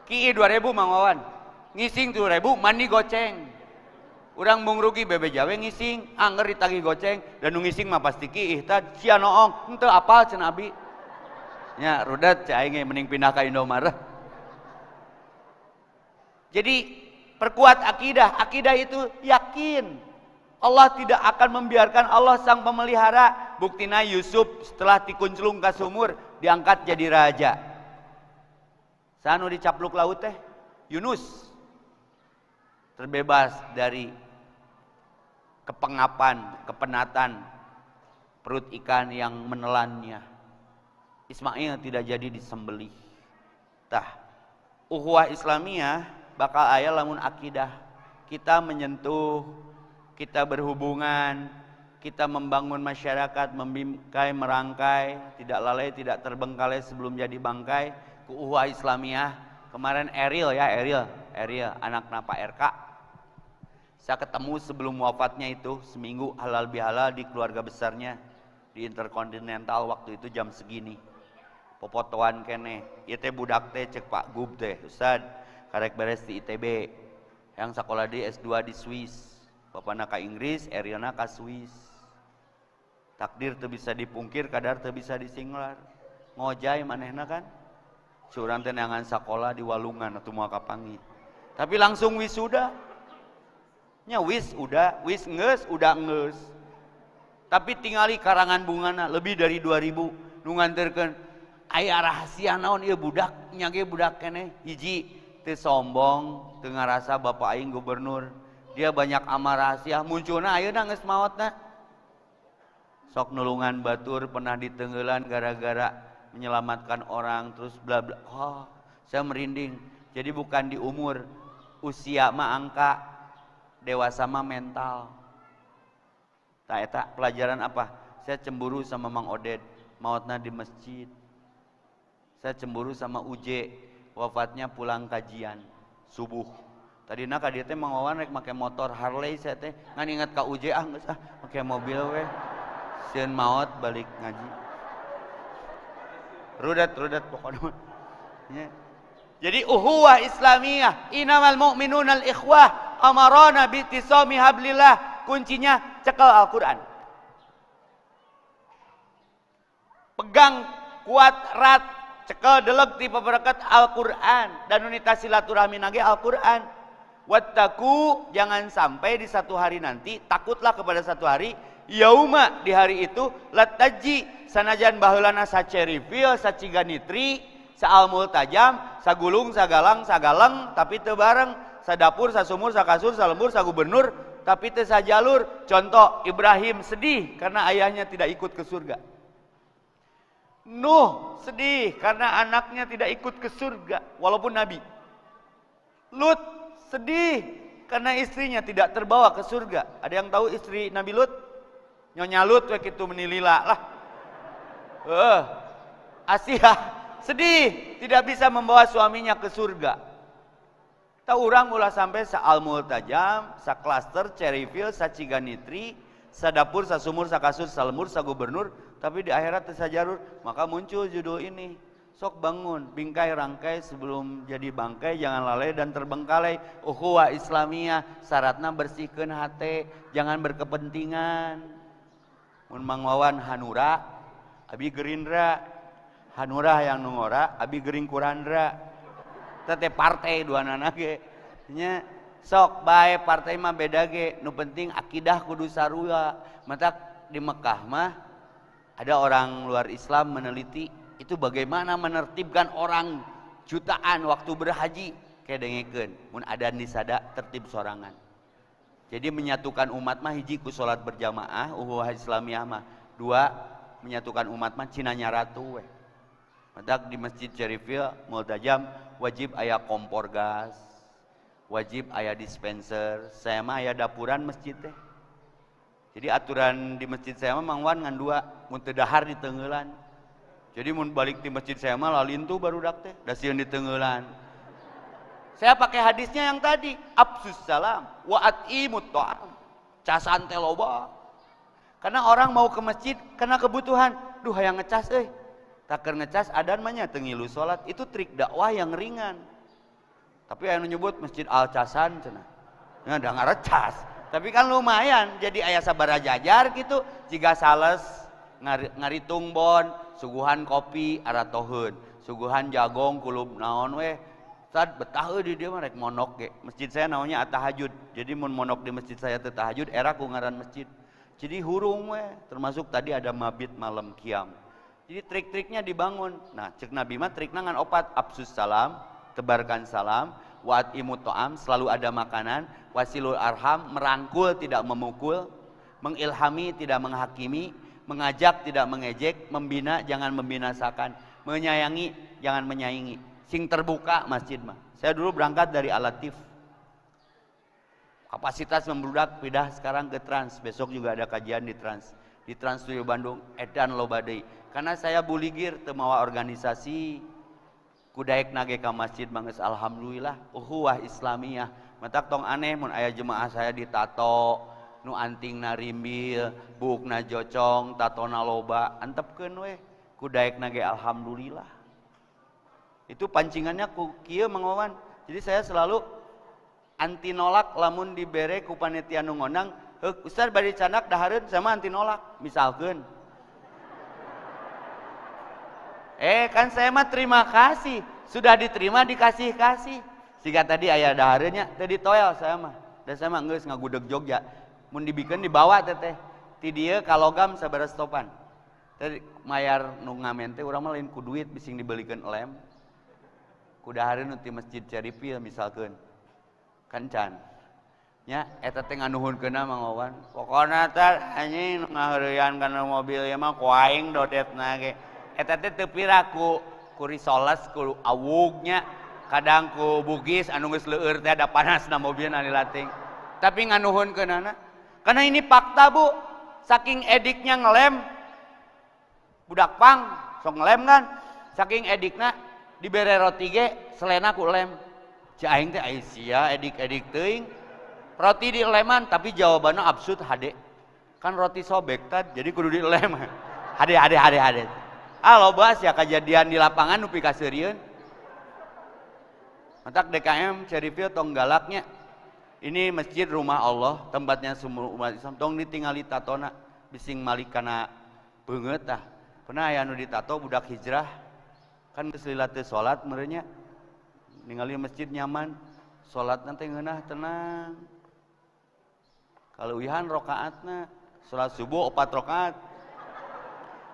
Kiih 2000 Mang Wawan. Ngising 2000 mandi goceng. Urang mung rugi bebe jawe ngising, anger ditagih goceng dan nu ngising mah pasti kiih tah sia noong, henteu apal cenah abi. Nya rudat cai aing mending pindah ka Indomaret. Jadi perkuat akidah. Akidah itu yakin Allah tidak akan membiarkan, Allah sang pemelihara. Buktina Yusuf setelah tikunclung ka sumur diangkat jadi raja. Sanu dicapluk laut teh? Yunus terbebas dari kepengapan, kepenatan perut ikan yang menelannya. Ismail tidak jadi disembelih. Tah, ukhuwah Islamiyah bakal aya lamun akidah. Kita menyentuh, kita berhubungan, kita membangun masyarakat, membingkai, merangkai, tidak lalai, tidak terbengkalai sebelum jadi bangkai. Ukhuwah Islamiyah. Kemarin Eril anak Pak RK. Saya ketemu sebelum wafatnya itu seminggu halal bihalal di keluarga besarnya di Intercontinental waktu itu jam segini. Popotoan kene, ieu teh budak teh cek Pak Gub teh, Ustad, karek beres di ITB. Yang sekolah di S2 di Swiss. Bapana ka Inggris, Eriana ka Swiss. Takdir teu bisa dipungkir, kadar teu bisa disinglar. Ngojay manehna kan? Curang teh neangan sakola di Walungan atuh moal kapangi. Tapi langsung wisuda. Nya wis udah, wis ngeus, udah ngeus. Tapi tingali karangan bungana lebih dari 2000 nu nganterkeun aya rahasia naon ieu budak nya ge budak keneh hiji teu sombong, teu ngarasa bapak aing gubernur. Dia banyak amal rahasia, munculna ayeuna geus maotna. Sok nulungan batur pernah ditenggeulan gara-gara menyelamatkan orang terus bla bla. Oh, saya merinding. Jadi bukan di umur, usia mah angka, dewasa mah mental. Tak eta pelajaran apa? Saya cemburu sama Mang Oded, mautna di masjid. Saya cemburu sama Uje, wafatnya pulang kajian subuh. Tadina ka dieu teh Mang Wawan rek make motor Harley, saya teh ngan inget ka Uje geus make mobil we. Sieun maot balik ngaji. Rudat pokoknya. Ya. Jadi ukhuwah Islamiyah, innamal mu'minuna al-ikhwah, amarana bi ittisami hablillah. Kuncinya cekel Al-Qur'an. Pegang kuat erat, cekel deleg ti pabereket Al-Qur'an dan unitas silaturahmi nage Al-Qur'an. Wattaqu, jangan sampai di satu hari nanti, takutlah kepada satu hari, yauma, di hari itu lataji sanajan baheulana sacerivil saciga nitri saal multajam, sagulung, sagalang, sagaleng, tapi teu bareng, sadapur, sasumur, sakasur, salembur, sagubernur, tapi teu sajalur. Contoh, Ibrahim sedih karena ayahnya tidak ikut ke surga. Nuh sedih karena anaknya tidak ikut ke surga walaupun nabi. Lut sedih karena istrinya tidak terbawa ke surga. Ada yang tahu istri Nabi Lut? Nyonya Lut begitu menilila lah. Asia sedih tidak bisa membawa suaminya ke surga. Tahu orang ulah sampai saal multajam, saklaster, cerifil, saciganitri, sadapur, sasumur, sakasur, salembur, sagubernur, tapi di akhirat tersajarur. Maka muncul judul ini. Sok bangun, bingkai rangkai sebelum jadi bangkai, jangan lalai dan terbengkalai. Ukhuwah Islamiyah, syaratna bersihkeun hate, jangan berkepentingan. Mun Mang Wawan Hanura, abi Gerindra, Hanura yang nungora, abi Gering Kurandra. Tete partai dua nana ge. Nya sok bae partai mah beda ge, nu penting akidah kudu sarua. Mata di Mekah mah ada orang luar Islam meneliti itu bagaimana menertibkan orang jutaan waktu berhaji. Kayak dengekeun mun adan di sada tertib sorangan. Jadi menyatukan umat mah hiji ku salat berjamaah, ukhuwah Islamiyah mah. Dua, menyatukan umat mah cinanya ratu we. Matak di Masjid Syarifil multajam wajib aya kompor gas, wajib aya dispenser. Saya mah aya dapuran masjid teh. Jadi aturan di masjid saya mah mangwan ngan dua, mun teu dahar di teungeulan. Jadi mun balik di masjid saya mah lalintu barudak teh, da sieun di teungeulan. Saya pakai hadisnya yang tadi, afsus salam wa at'imut ta'am. Casan teh loba. Karena orang mau ke masjid karena kebutuhan. Duh hayang ngecas euy. Taker ngecas adan mah nya teu ngilu salat, itu trik dakwah yang ringan. Tapi aya nu nyebut masjid Al Casan cenah. Nya da ngarecas. Tapi kan lumayan jadi aya sabarajajar gitu, jiga sales ngaritung bon, suguhan kopi aratoheun, suguhan jagong kulub naon we. Tad betah di dia mah rek monok ge. Masjid saya namanya At-Tahajud. Jadi mun monok di masjid saya teu tahajud era ku ngaran masjid. Jadi hurung we, termasuk tadi ada mabit malam qiyam. Jadi trik-triknya dibangun. Nah, cek Nabi mah trikna ngan opat, absus salam, tebarkan salam, wa'at imut to'am, selalu ada makanan, wasilul arham, merangkul tidak memukul, mengilhami tidak menghakimi, mengajak tidak mengejek, membina jangan membinasakan, menyayangi jangan menyaingi. Sing terbuka masjid mah. Saya dulu berangkat dari Al-Latif. Kapasitas membludak pindah sekarang ke Trans. Besok juga ada kajian di Trans. Di Trans Studio Bandung edan loba deui. Karena saya buligir teu mawa organisasi kudaek nage ka masjid manggeus alhamdulillah ukhuwah Islamiyah. Matak tong aneh mun aya jemaah saya ditato, nu antingna rimbil, buukna jocong, tatona loba, antepkeun we. Kudaek nage alhamdulillah. Itu pancingannya ku kieu Mang Wawan. Jadi saya selalu anti nolak lamun dibere ku panitia nu ngondang. Ustaz bari candak dahareun sama anti nolak. Misalkeun. Kan saya mah terima kasih. Sudah diterima dikasih-kasih. Siga tadi aya dahareunnya teu ditoel saya mah. Da saya mah geus ngagudeg Jogja. Mun dibikeun dibawa teh. Ti dieu ka logam sabaraha stopan. Tadi mayar nu ngamen teh urang mah lain ku duit bising dibelikeun lem. Kudahareun ti Masjid Syarifil misalkeun. Kan can. Nya eta teh nganuhunkeunna Mang Wawan. Pokona teh anjing ngaheureuyan kana mobil ieu mah ku aing dodetna ge. Eta teh teu pira ku risoles ku awugnya. Kadang ku bugis anu geus leueur teh ada panasna mobil anu lating. Tapi nganuhunkeunana. Karena ini fakta Bu. Saking ediknya ngelem budak pang sok ngelem kan. Saking edikna dibere roti ge selena ku lem. Ci aing teh ai sia edik-edik teuing. Roti dileman tapi jawabannya absurd hade. Kan roti sobek tad jadi kudu dilem. Hade. Loba sia kejadian di lapangan nu pikaseurieun. Matak DKM Syarifil tong galaknya. Ini masjid rumah Allah, tempatnya semua umat Islam. Tong ditingali tatona bising malikana beungeut tah. Pernah aya nu ditato budak hijrah. Kan geus lila teu salat meureunnya. Ningali masjid nyaman, salat nanti ngeunah tenang. Kaluwihan rakaatna, salat subuh 4 rakaat.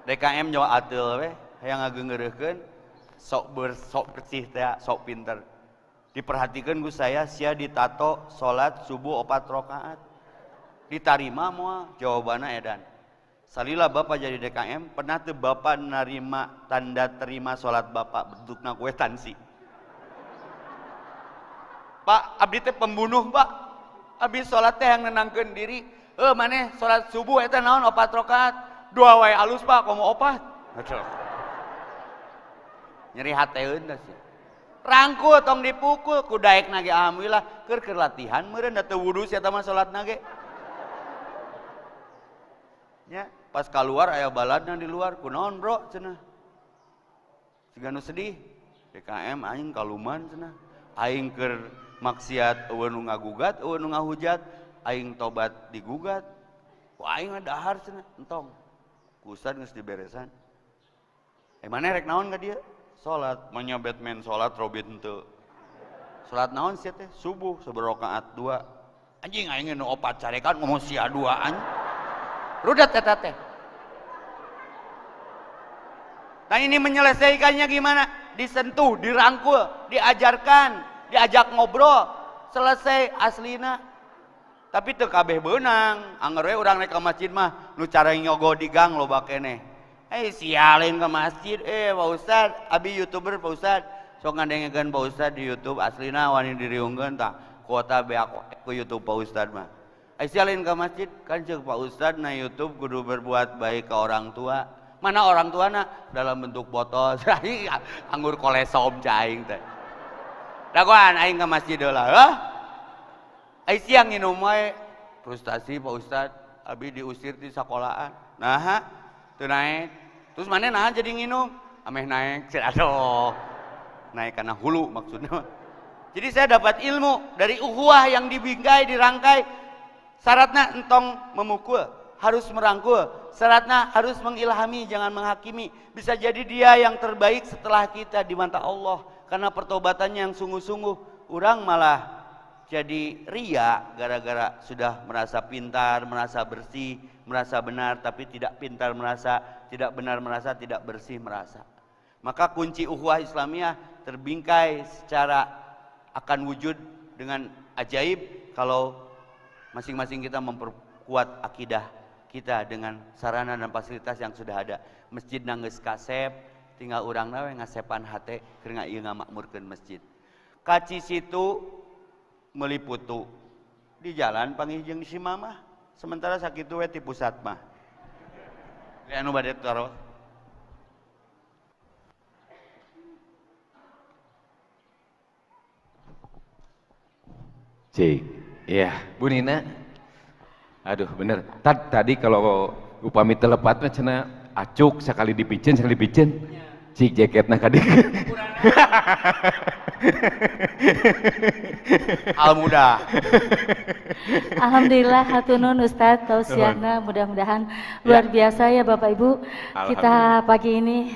DKM nyawa ateul we, hayang ngageungeureukeun. sok bersih teh, sok pinter. Diperhatikan ku saya, sia ditato salat subuh 4 rakaat. Ditarima moal jawabanna edan. Salila Bapak jadi DKM, pernah tuh Bapak narima tanda terima salat Bapak bentukna kwetansi. Pak, abdi teh pembunuh, Pak. Abdi salat teh yang nenangkeun diri. Maneh salat subuh eta naon 4 rakaat. 2 wae alus, Pak, komo 4. Nyeri hateun teh sih. Rangkul tong dipukul ku daek nage alhamdulillah keur latihan meureun da teu wudu sia mah salatna ge. Ya, pas keluar aya baladna di luar kunaon bro cenah. Siga nu sedih. DKM aing kaluman cenah. Aing keur maksiat eueuh nu ngagugat, eueuh nu ngahujat, aing tobat digugat. Ku aing mah dahar cenah entong. Ku ustad geus diberesan. Maneh rek naon ka dieu? Salat, manya Batman salat Robin henteu. Salat naon sia teh? Subuh saberakaat 2. Anjing aing nu 4 carekan ngomong sia 2 anjing. Rudat eta teh. Nah ini menyelesaikannya gimana? Disentuh, dirangkul, diajarkan, diajak ngobrol, selesai aslina. Tapi teu kabeh beunang. Angger we urang rek ka masjid mah nu cara nyogo di gang loba keneh. Sialin ke masjid, Pak Ustad, abi YouTuber Pak Ustad, sok ngandengekeun Pak Ustad di YouTube aslina wani diriungkeun tah kuota be aku ku YouTube Pak Ustad mah. Sialin ke masjid kan ceuk Pak Ustad na YouTube kudu berbuat baik ke orang tua. Mana orang tuana dalam bentuk botol, anggur kolesom caing teh. Dagoan aing ke masjid heula, heuh. Ai siang nginum wae frustasi Pak Ustad, abi diusir di sekolahan. Nah, teu naik. Terus mana nah jadi nginum, ameh naik, aduh, naik karena hulu maksudnya. Jadi saya dapat ilmu dari ukhuwah yang dibingkai, dirangkai. Syaratnya entong memukul, harus merangkul. Syaratnya harus mengilhami, jangan menghakimi. Bisa jadi dia yang terbaik setelah kita di mata Allah. Karena pertobatannya yang sungguh-sungguh, orang malah jadi ria gara-gara sudah merasa pintar, merasa bersih, merasa benar, tapi tidak pintar merasa, tidak benar merasa, tidak bersih merasa. Maka kunci ukhuwah Islamiyah terbingkai secara akan wujud dengan ajaib kalau masing-masing kita memperkuat akidah kita dengan sarana dan fasilitas yang sudah ada. Masjid nanggeus kasep, tinggal urang we ngasepan hate keur ieu ngamakmurkeun masjid. Kaci situ meliputu di jalan panggih jeung si mamah. Sementara sakitu we ti pusat mah. Anu bade taruh. Cik, iya, Bu Nina. Aduh, bener. Tadi kalau upami telepat mah cenah acuk sekali dipicen. Cik jaketna kadik. Almudah. Alhamdulillah hatunun Ustadz tausiahna mudah-mudahan luar biasa ya Bapak Ibu. Kita pagi ini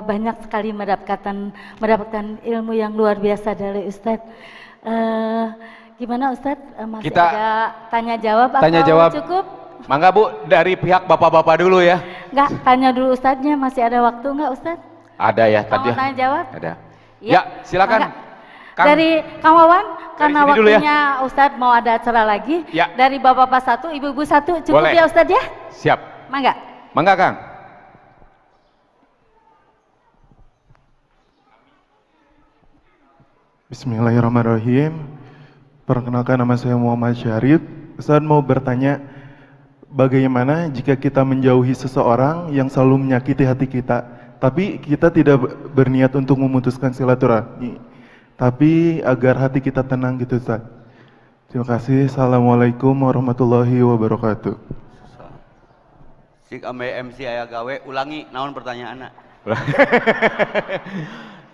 banyak sekali mendapatkan ilmu yang luar biasa dari Ustadz. Gimana Ustadz? Masih Kita ada tanya jawab tanya atau jawab. cukup? Mangga Bu, dari pihak bapak-bapak dulu ya. Enggak, tanya dulu Ustadznya, masih ada waktu enggak Ustadz? Ada ya tadi. Mau tanya jawab? Ada. Ya, silakan. Kang, dari Kang Wawan, karena waktunya ya. Ustadz mau ada acara lagi. Ya. Dari bapak-bapak 1, ibu-ibu 1, cukup boleh. Ya Ustadz ya? Siap. Mangga. Mangga Kang. Bismillahirrahmanirrahim. Perkenalkan, nama saya Muhammad Syarif. Ustadz mau bertanya, bagaimana jika kita menjauhi seseorang yang selalu menyakiti hati kita, tapi kita tidak berniat untuk memutuskan silaturahmi, tapi agar hati kita tenang gitu Ustaz. Terima kasih. Assalamualaikum warahmatullahi wabarakatuh. Sik ame MC aya gawe, ulangi naon pertanyaanna.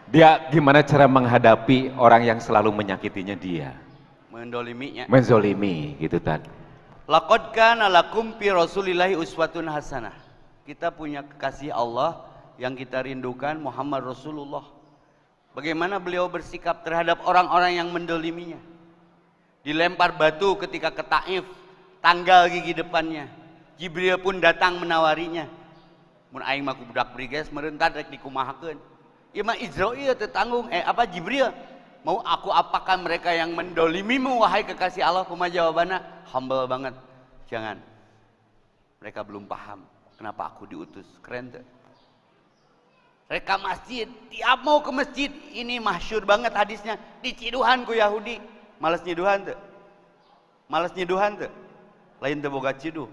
Dia gimana cara menghadapi orang yang selalu menyakitinya dia? Mendoliminya. Menzolimi gitu tadi. Laqad kana lakum fi Rasulillahi uswatun hasanah. Kita punya kekasih Allah yang kita rindukan, Muhammad Rasulullah. Bagaimana beliau bersikap terhadap orang-orang yang mendoliminya. Dilempar batu ketika ke Taif, tanggal gigi depannya. Jibril pun datang menawarinya. Mun aing mah budak briges merentat rek dikumahakeun. Ieu mah Israil teu tanggung Jibril. Mau aku apakan mereka yang mendolimimu wahai kekasih Allah? Kumaha jawabanna? Humble banget. Jangan. Mereka belum paham kenapa aku diutus. Keren tuh. Mereka masjid, tiap mau ke masjid, ini masyhur banget hadisnya, diciduhan ku Yahudi. Males nyiduhan tuh. Males nyiduhan tuh. Lain teu boga ciduh.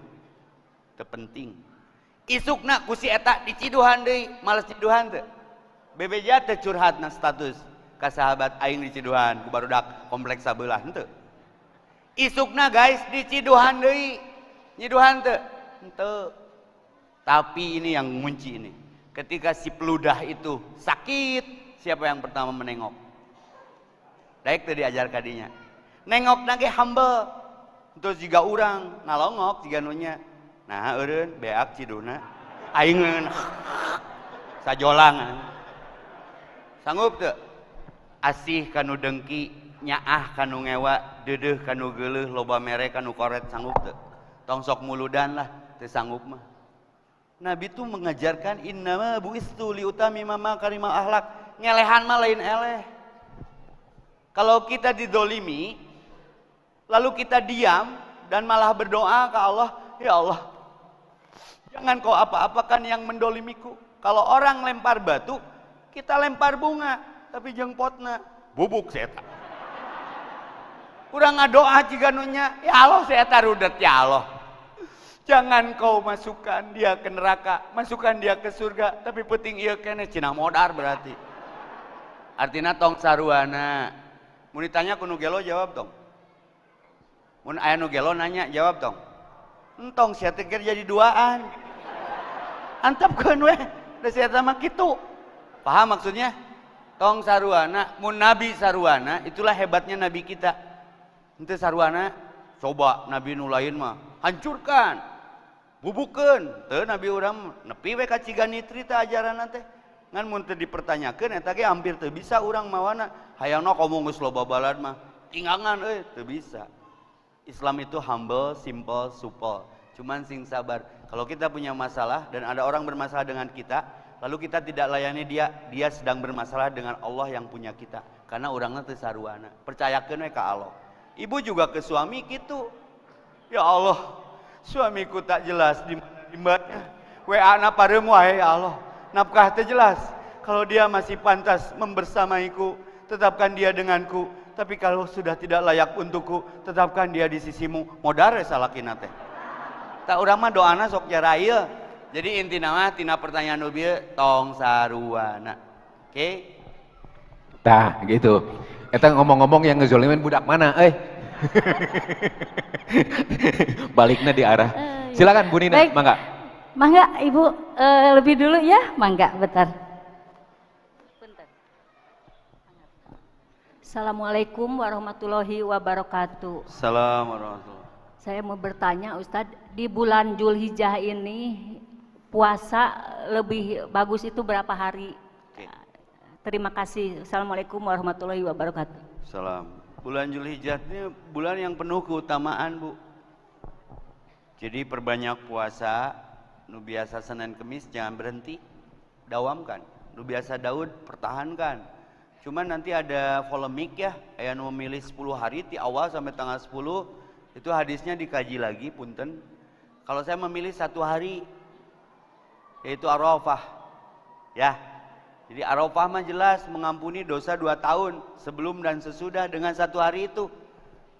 Teu penting. Isukna ku si eta diciduhan deui, males nyiduhan tuh. Bebeja teu curhatna status ka sahabat aing diciduhan ku barudak kompleks sabelah henteu. Isukna guys diciduhan deui. Nyiduhan teu? Henteu. Tapi ini yang ngunci ini. Ketika si peludah itu sakit, siapa yang pertama menengok? Daek teu diajar kadinya. Nengok nage humble. Terus jika urang ngalongok jiga nunya. Nah eureun beak ciduna. Aing sajolangan. Sanggup teu? Asih kanu dengki, nyaah kanu ngewa, deudeuh kanu geuleuh, loba mere kanu koret, sanggup teu? Tong sok muludan lah, teu sanggup mah. Nabi itu mengajarkan innama buistu liutamima makarimal akhlak. Ngelehan mah lain eleh. Kalau kita didolimi, lalu kita diam dan malah berdoa ke Allah, ya Allah, jangan kau apa-apakan yang mendolimiku. Kalau orang lempar batu, kita lempar bunga. Tapi jengpotna bubuk seeta. Kurang ngadoa jiga nunya, ya Allah seeta rudet ya Allah. Jangan kau masukkan dia ke neraka, masukkan dia ke surga, tapi penting ieu kene cenah modar berarti. Artinya tong saruana. Mun ditanya ku nu gelo jawab tong. Mun aya nu gelo nanya jawab tong. Entong sia teh jadi duaan. Antepkeun we, da sia teh mah kitu. Paham maksudnya? Tong saruana, mun nabi saruana, itulah hebatnya nabi kita. Henteu saruana, coba nabi nu lain mah hancurkan, bubukeun. Teu nabi urang nepi we ka ciganitri teh ajaranna teh. Ngan mun teu dipertanyakeun eta ge hampir teu bisa urang mawana. Hayangna komo geus loba balad mah tinggangan euy, teu bisa. Islam itu humble, simple, supel. Cuman sing sabar. Kalau kita punya masalah dan ada orang bermasalah dengan kita, lalu kita tidak layani dia sedang bermasalah dengan Allah yang punya kita. Karena orangnya teu saruana. Percayakeun we ka Allah. Ibu juga ke suami gitu. Ya Allah, suamiku tak jelas di mana dimbatnya. WA-na pareum wae ya Allah. Nafkah teu jelas. Kalau dia masih pantas membersamaiku, tetapkan dia denganku. Tapi kalau sudah tidak layak untukku, tetapkan dia di sisimu. Modar we salakina teh. Tak urang mah doana sok jara ieu. Jadi intina mah tina pertanyaan nu bieu tong saruana. Oke? Tah gitu. Eta ngomong-ngomong yang ngezolimin budak mana baliknya di arah. Silakan Bu Nina. Baik. Mangga. Mangga Ibu lebih dulu ya, mangga bentar. Assalamualaikum warahmatullahi wabarakatuh. Assalamualaikum warahmatullahi. Saya mau bertanya Ustadz, di bulan Zulhijjah ini puasa lebih bagus itu berapa hari? Oke. Terima kasih. Assalamualaikum warahmatullahi wabarakatuh. Salam. Bulan Zulhijjah ini bulan yang penuh keutamaan, Bu. Jadi perbanyak puasa, nu biasa Senin Kemis jangan berhenti, dawamkan. Nu biasa Daud pertahankan. Cuman nanti ada polemik ya, aya nu memilih 10 hari di awal sampai tanggal 10. Itu hadisnya dikaji lagi, punten. Kalau saya memilih 1 hari, yaitu Arafah. Ya. Jadi Arafah mah jelas mengampuni dosa 2 tahun sebelum dan sesudah dengan 1 hari itu.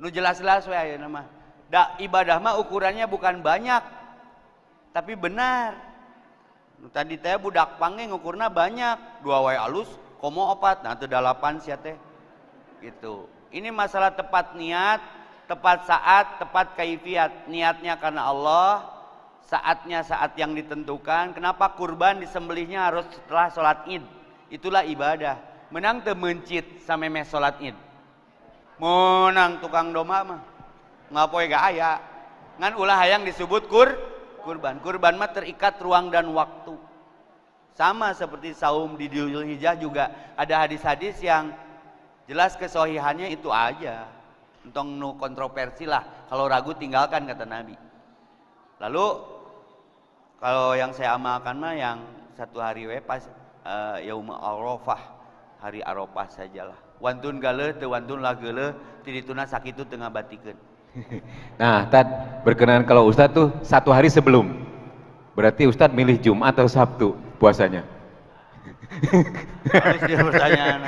Nu jelas-jelas we ayeuna mah. Da ibadah mah ukurannya bukan banyak, tapi benar. Nu tadi teh budak pange ngukurna banyak, 2 wae alus, komo 4, nah teu 8 sia teh. Gitu. Ini masalah tepat niat, tepat saat, tepat kaifiat. Niatnya karena Allah, saatnya saat yang ditentukan. Kenapa kurban disembelihnya harus setelah sholat id? Itulah ibadah. Menang teu mencit sameme sholat id. Menang tukang domba mah ngapoe gak aya. Ngan ulah hayang disebut kurban. Kurban mah terikat ruang dan waktu. Sama seperti saum di Zulhijjah juga ada hadis-hadis yang jelas kesohihannya itu aja. Entong nu kontroversi lah, kalau ragu tinggalkan kata Nabi. Lalu kalau yang saya amalkan mah yang 1 hari we pas yaum Arafah, hari Arafah sajalah. Wantun gale teu wantun lah geuleuh ti dituna sakitu teu ngabatikeun. Nah, Tad, berkenan kalau Ustadz tuh 1 hari sebelum. Berarti Ustadz milih Jumat atau Sabtu puasanya? Harus dia pertanyaan.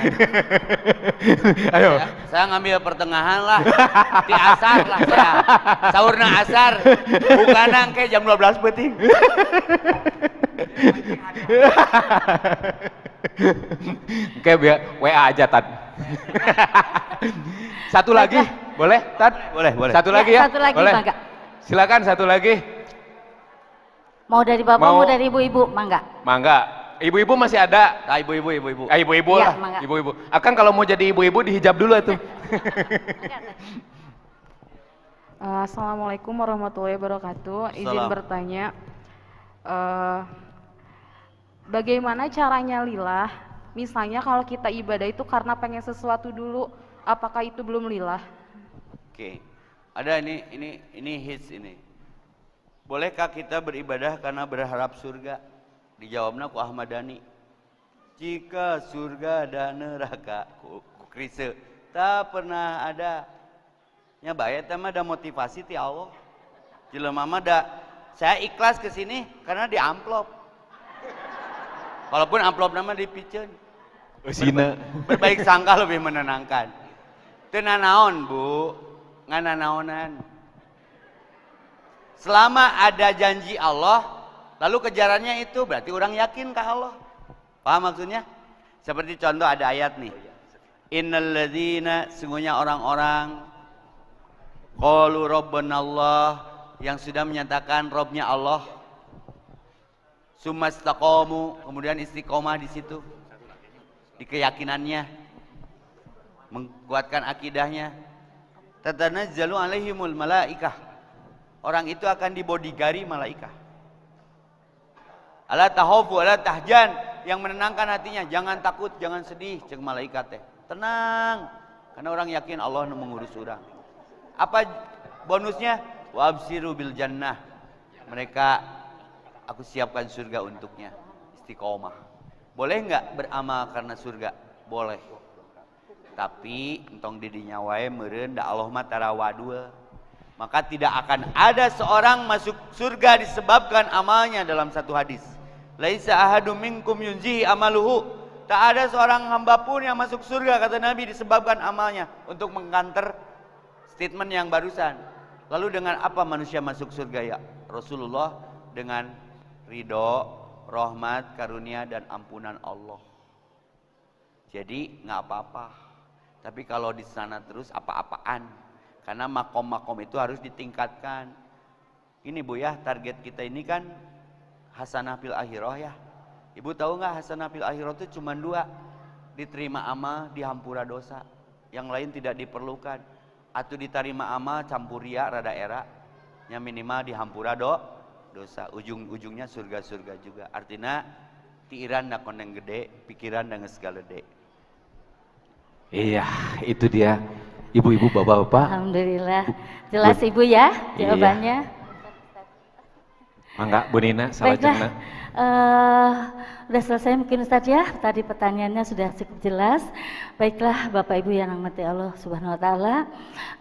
Ayo. Saya ngambil pertengahan lah. Di asar lah saya. Sahurna asar. Bukan ke jam 12 penting. Kayak biar WA aja, Tad. Satu lagi, boleh, Tad? Boleh. Satu lagi ya? Satu lagi, boleh. Mangga. Silakan satu lagi. Mau dari Bapak, mau dari Ibu-ibu, Mangga. Mangga. Ibu-ibu masih ada? Nah, ibu-ibu. Ibu-ibu Ya, lah. Mangga. Ibu-ibu. Akan kalau mau jadi ibu-ibu dihijab dulu tuh. Assalamualaikum warahmatullahi wabarakatuh. Izin Salam. bertanya, bagaimana caranya lillah? Misalnya kalau kita ibadah itu karena pengen sesuatu dulu, apakah itu belum lillah? Oke. Ada ini hits ini. Bolehkah kita beribadah karena berharap surga? Dijawabna ku Ahmad Dhani. Jika surga dan neraka ku Krisa tak pernah ada. Nya bae teh mah ada motivasi ti Allah. Jelema mah da saya ikhlas ke sini karena di amplop. Walaupun amplop nama dipiceun. Sina. Berbaik sangka lebih menenangkan. Teu nanaon, Bu. Ngananaonan. Selama ada janji Allah, lalu kejarannya itu berarti orang yakin ke Allah. Paham maksudnya? Seperti contoh ada ayat nih. Innalladzina, sungguhnya orang-orang qalu rabbunallah, yang sudah menyatakan Robnya Allah. Sumastaqamu, kemudian istiqomah di situ, di keyakinannya, menguatkan akidahnya. Tatanazzalu alaihimul malaikah, orang itu akan dibodigari malaikah. Ala tahofu ala tahjan, yang menenangkan hatinya, jangan takut, jangan sedih, cek malaikat teh. Tenang, karena orang yakin Allah mengurus orang. Apa bonusnya? Wa absiru bil jannah, mereka aku siapkan surga untuknya. Istiqomah. Boleh nggak beramal karena surga? Boleh. Tapi entong didinya wae meureun da Allah mah tara wadul. Maka tidak akan ada seorang masuk surga disebabkan amalnya dalam satu hadis. Laisa ahadum minkum yunzihi amaluhu. Tak ada seorang hamba pun yang masuk surga kata Nabi disebabkan amalnya. Untuk mengkanter statement yang barusan. Lalu dengan apa manusia masuk surga ya? Rasulullah dengan ridho, rahmat, karunia dan ampunan Allah. Jadi nggak apa-apa. Tapi kalau di sana terus apa-apaan. Karena makom-makom itu harus ditingkatkan. Ini Bu ya, target kita ini kan hasanah fil akhirah ya. Ibu tahu nggak hasanah fil akhirah itu cuma 2. Diterima amal, dihampura dosa. Yang lain tidak diperlukan. Atau diterima amal campur ria rada era. Yang minimal dihampura dosa. Ujung-ujungnya surga-surga juga. Artinya tiiran da koneng gede, pikiran da geus gede. Iya, itu dia. Ibu-ibu, bapak-bapak. Alhamdulillah. Jelas Ibu ya jawabannya. Mangga, Bu Nina, salah Baiklah, cenah. udah selesai mungkin Ustadz ya. Tadi pertanyaannya sudah cukup jelas. Baiklah Bapak Ibu yang dirahmati Allah Subhanahu Wa Taala.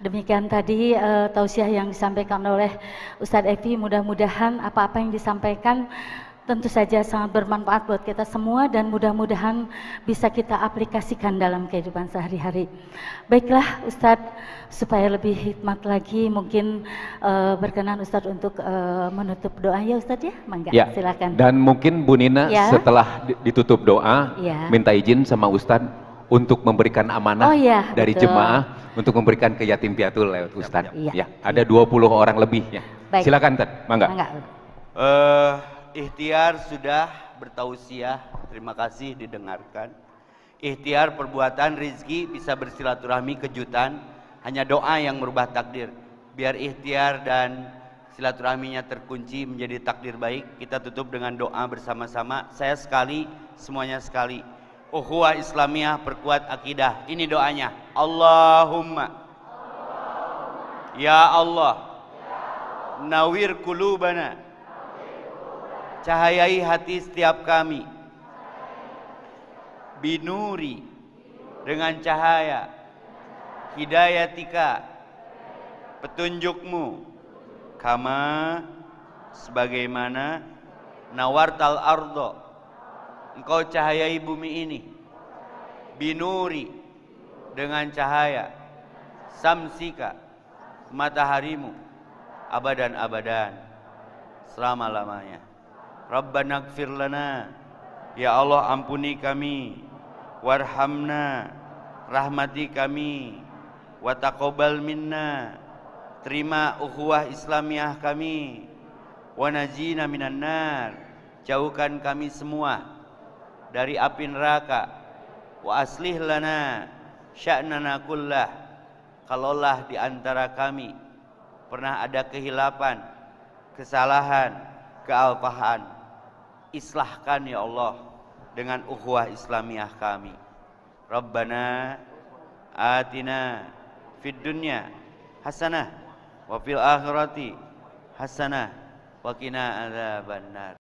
Demikian tadi tausiah yang disampaikan oleh Ustadz Evi. Mudah-mudahan apa-apa yang disampaikan tentu saja sangat bermanfaat buat kita semua dan mudah-mudahan bisa kita aplikasikan dalam kehidupan sehari-hari. Baiklah Ustadz, supaya lebih hikmat lagi mungkin berkenan Ustadz untuk menutup doa ya Ustadz ya, mangga Ya, silakan. dan mungkin Bu Nina Ya. setelah ditutup doa, Ya. minta izin sama Ustadz untuk memberikan amanah Oh iya, dari betul. jemaah untuk memberikan ke yatim piatu lewat Ustadz. Iya. Ya, ada 20 orang lebih ya. Baik. Silakan Tad, mangga. Mangga. Ikhtiar sudah bertausiah, terima kasih didengarkan. Ikhtiar perbuatan rizki bisa bersilaturahmi kejutan, hanya doa yang merubah takdir. Biar ikhtiar dan silaturahminya terkunci menjadi takdir baik, kita tutup dengan doa bersama-sama. Saya sekali, semuanya sekali. Ukhuwah Islamiyah, perkuat akidah. Ini doanya. Allahumma ya Allah, nawir kulubana, cahayai hati setiap kami, binuri, dengan cahaya, hidayatika, petunjukmu, kama, sebagaimana, nawartal ardo, engkau cahayai bumi ini, binuri, dengan cahaya, samsika, mataharimu, abadan-abadan, selama-lamanya. Rabbana gfir lana, ya Allah ampuni kami, warhamna, rahmati kami, wa taqabbal minna, terima ukhuwah Islamiyah kami, wa najina minan nar, jauhkan kami semua dari api neraka, wa aslih lana sya'nana kullah, kalaulah di antara kami pernah ada kehilapan, kesalahan, kealpahan, islahkan ya Allah dengan ukhuwah Islamiyah kami. Rabbana atina fid dunya hasanah wa fil akhirati hasanah wa qina adzabannar.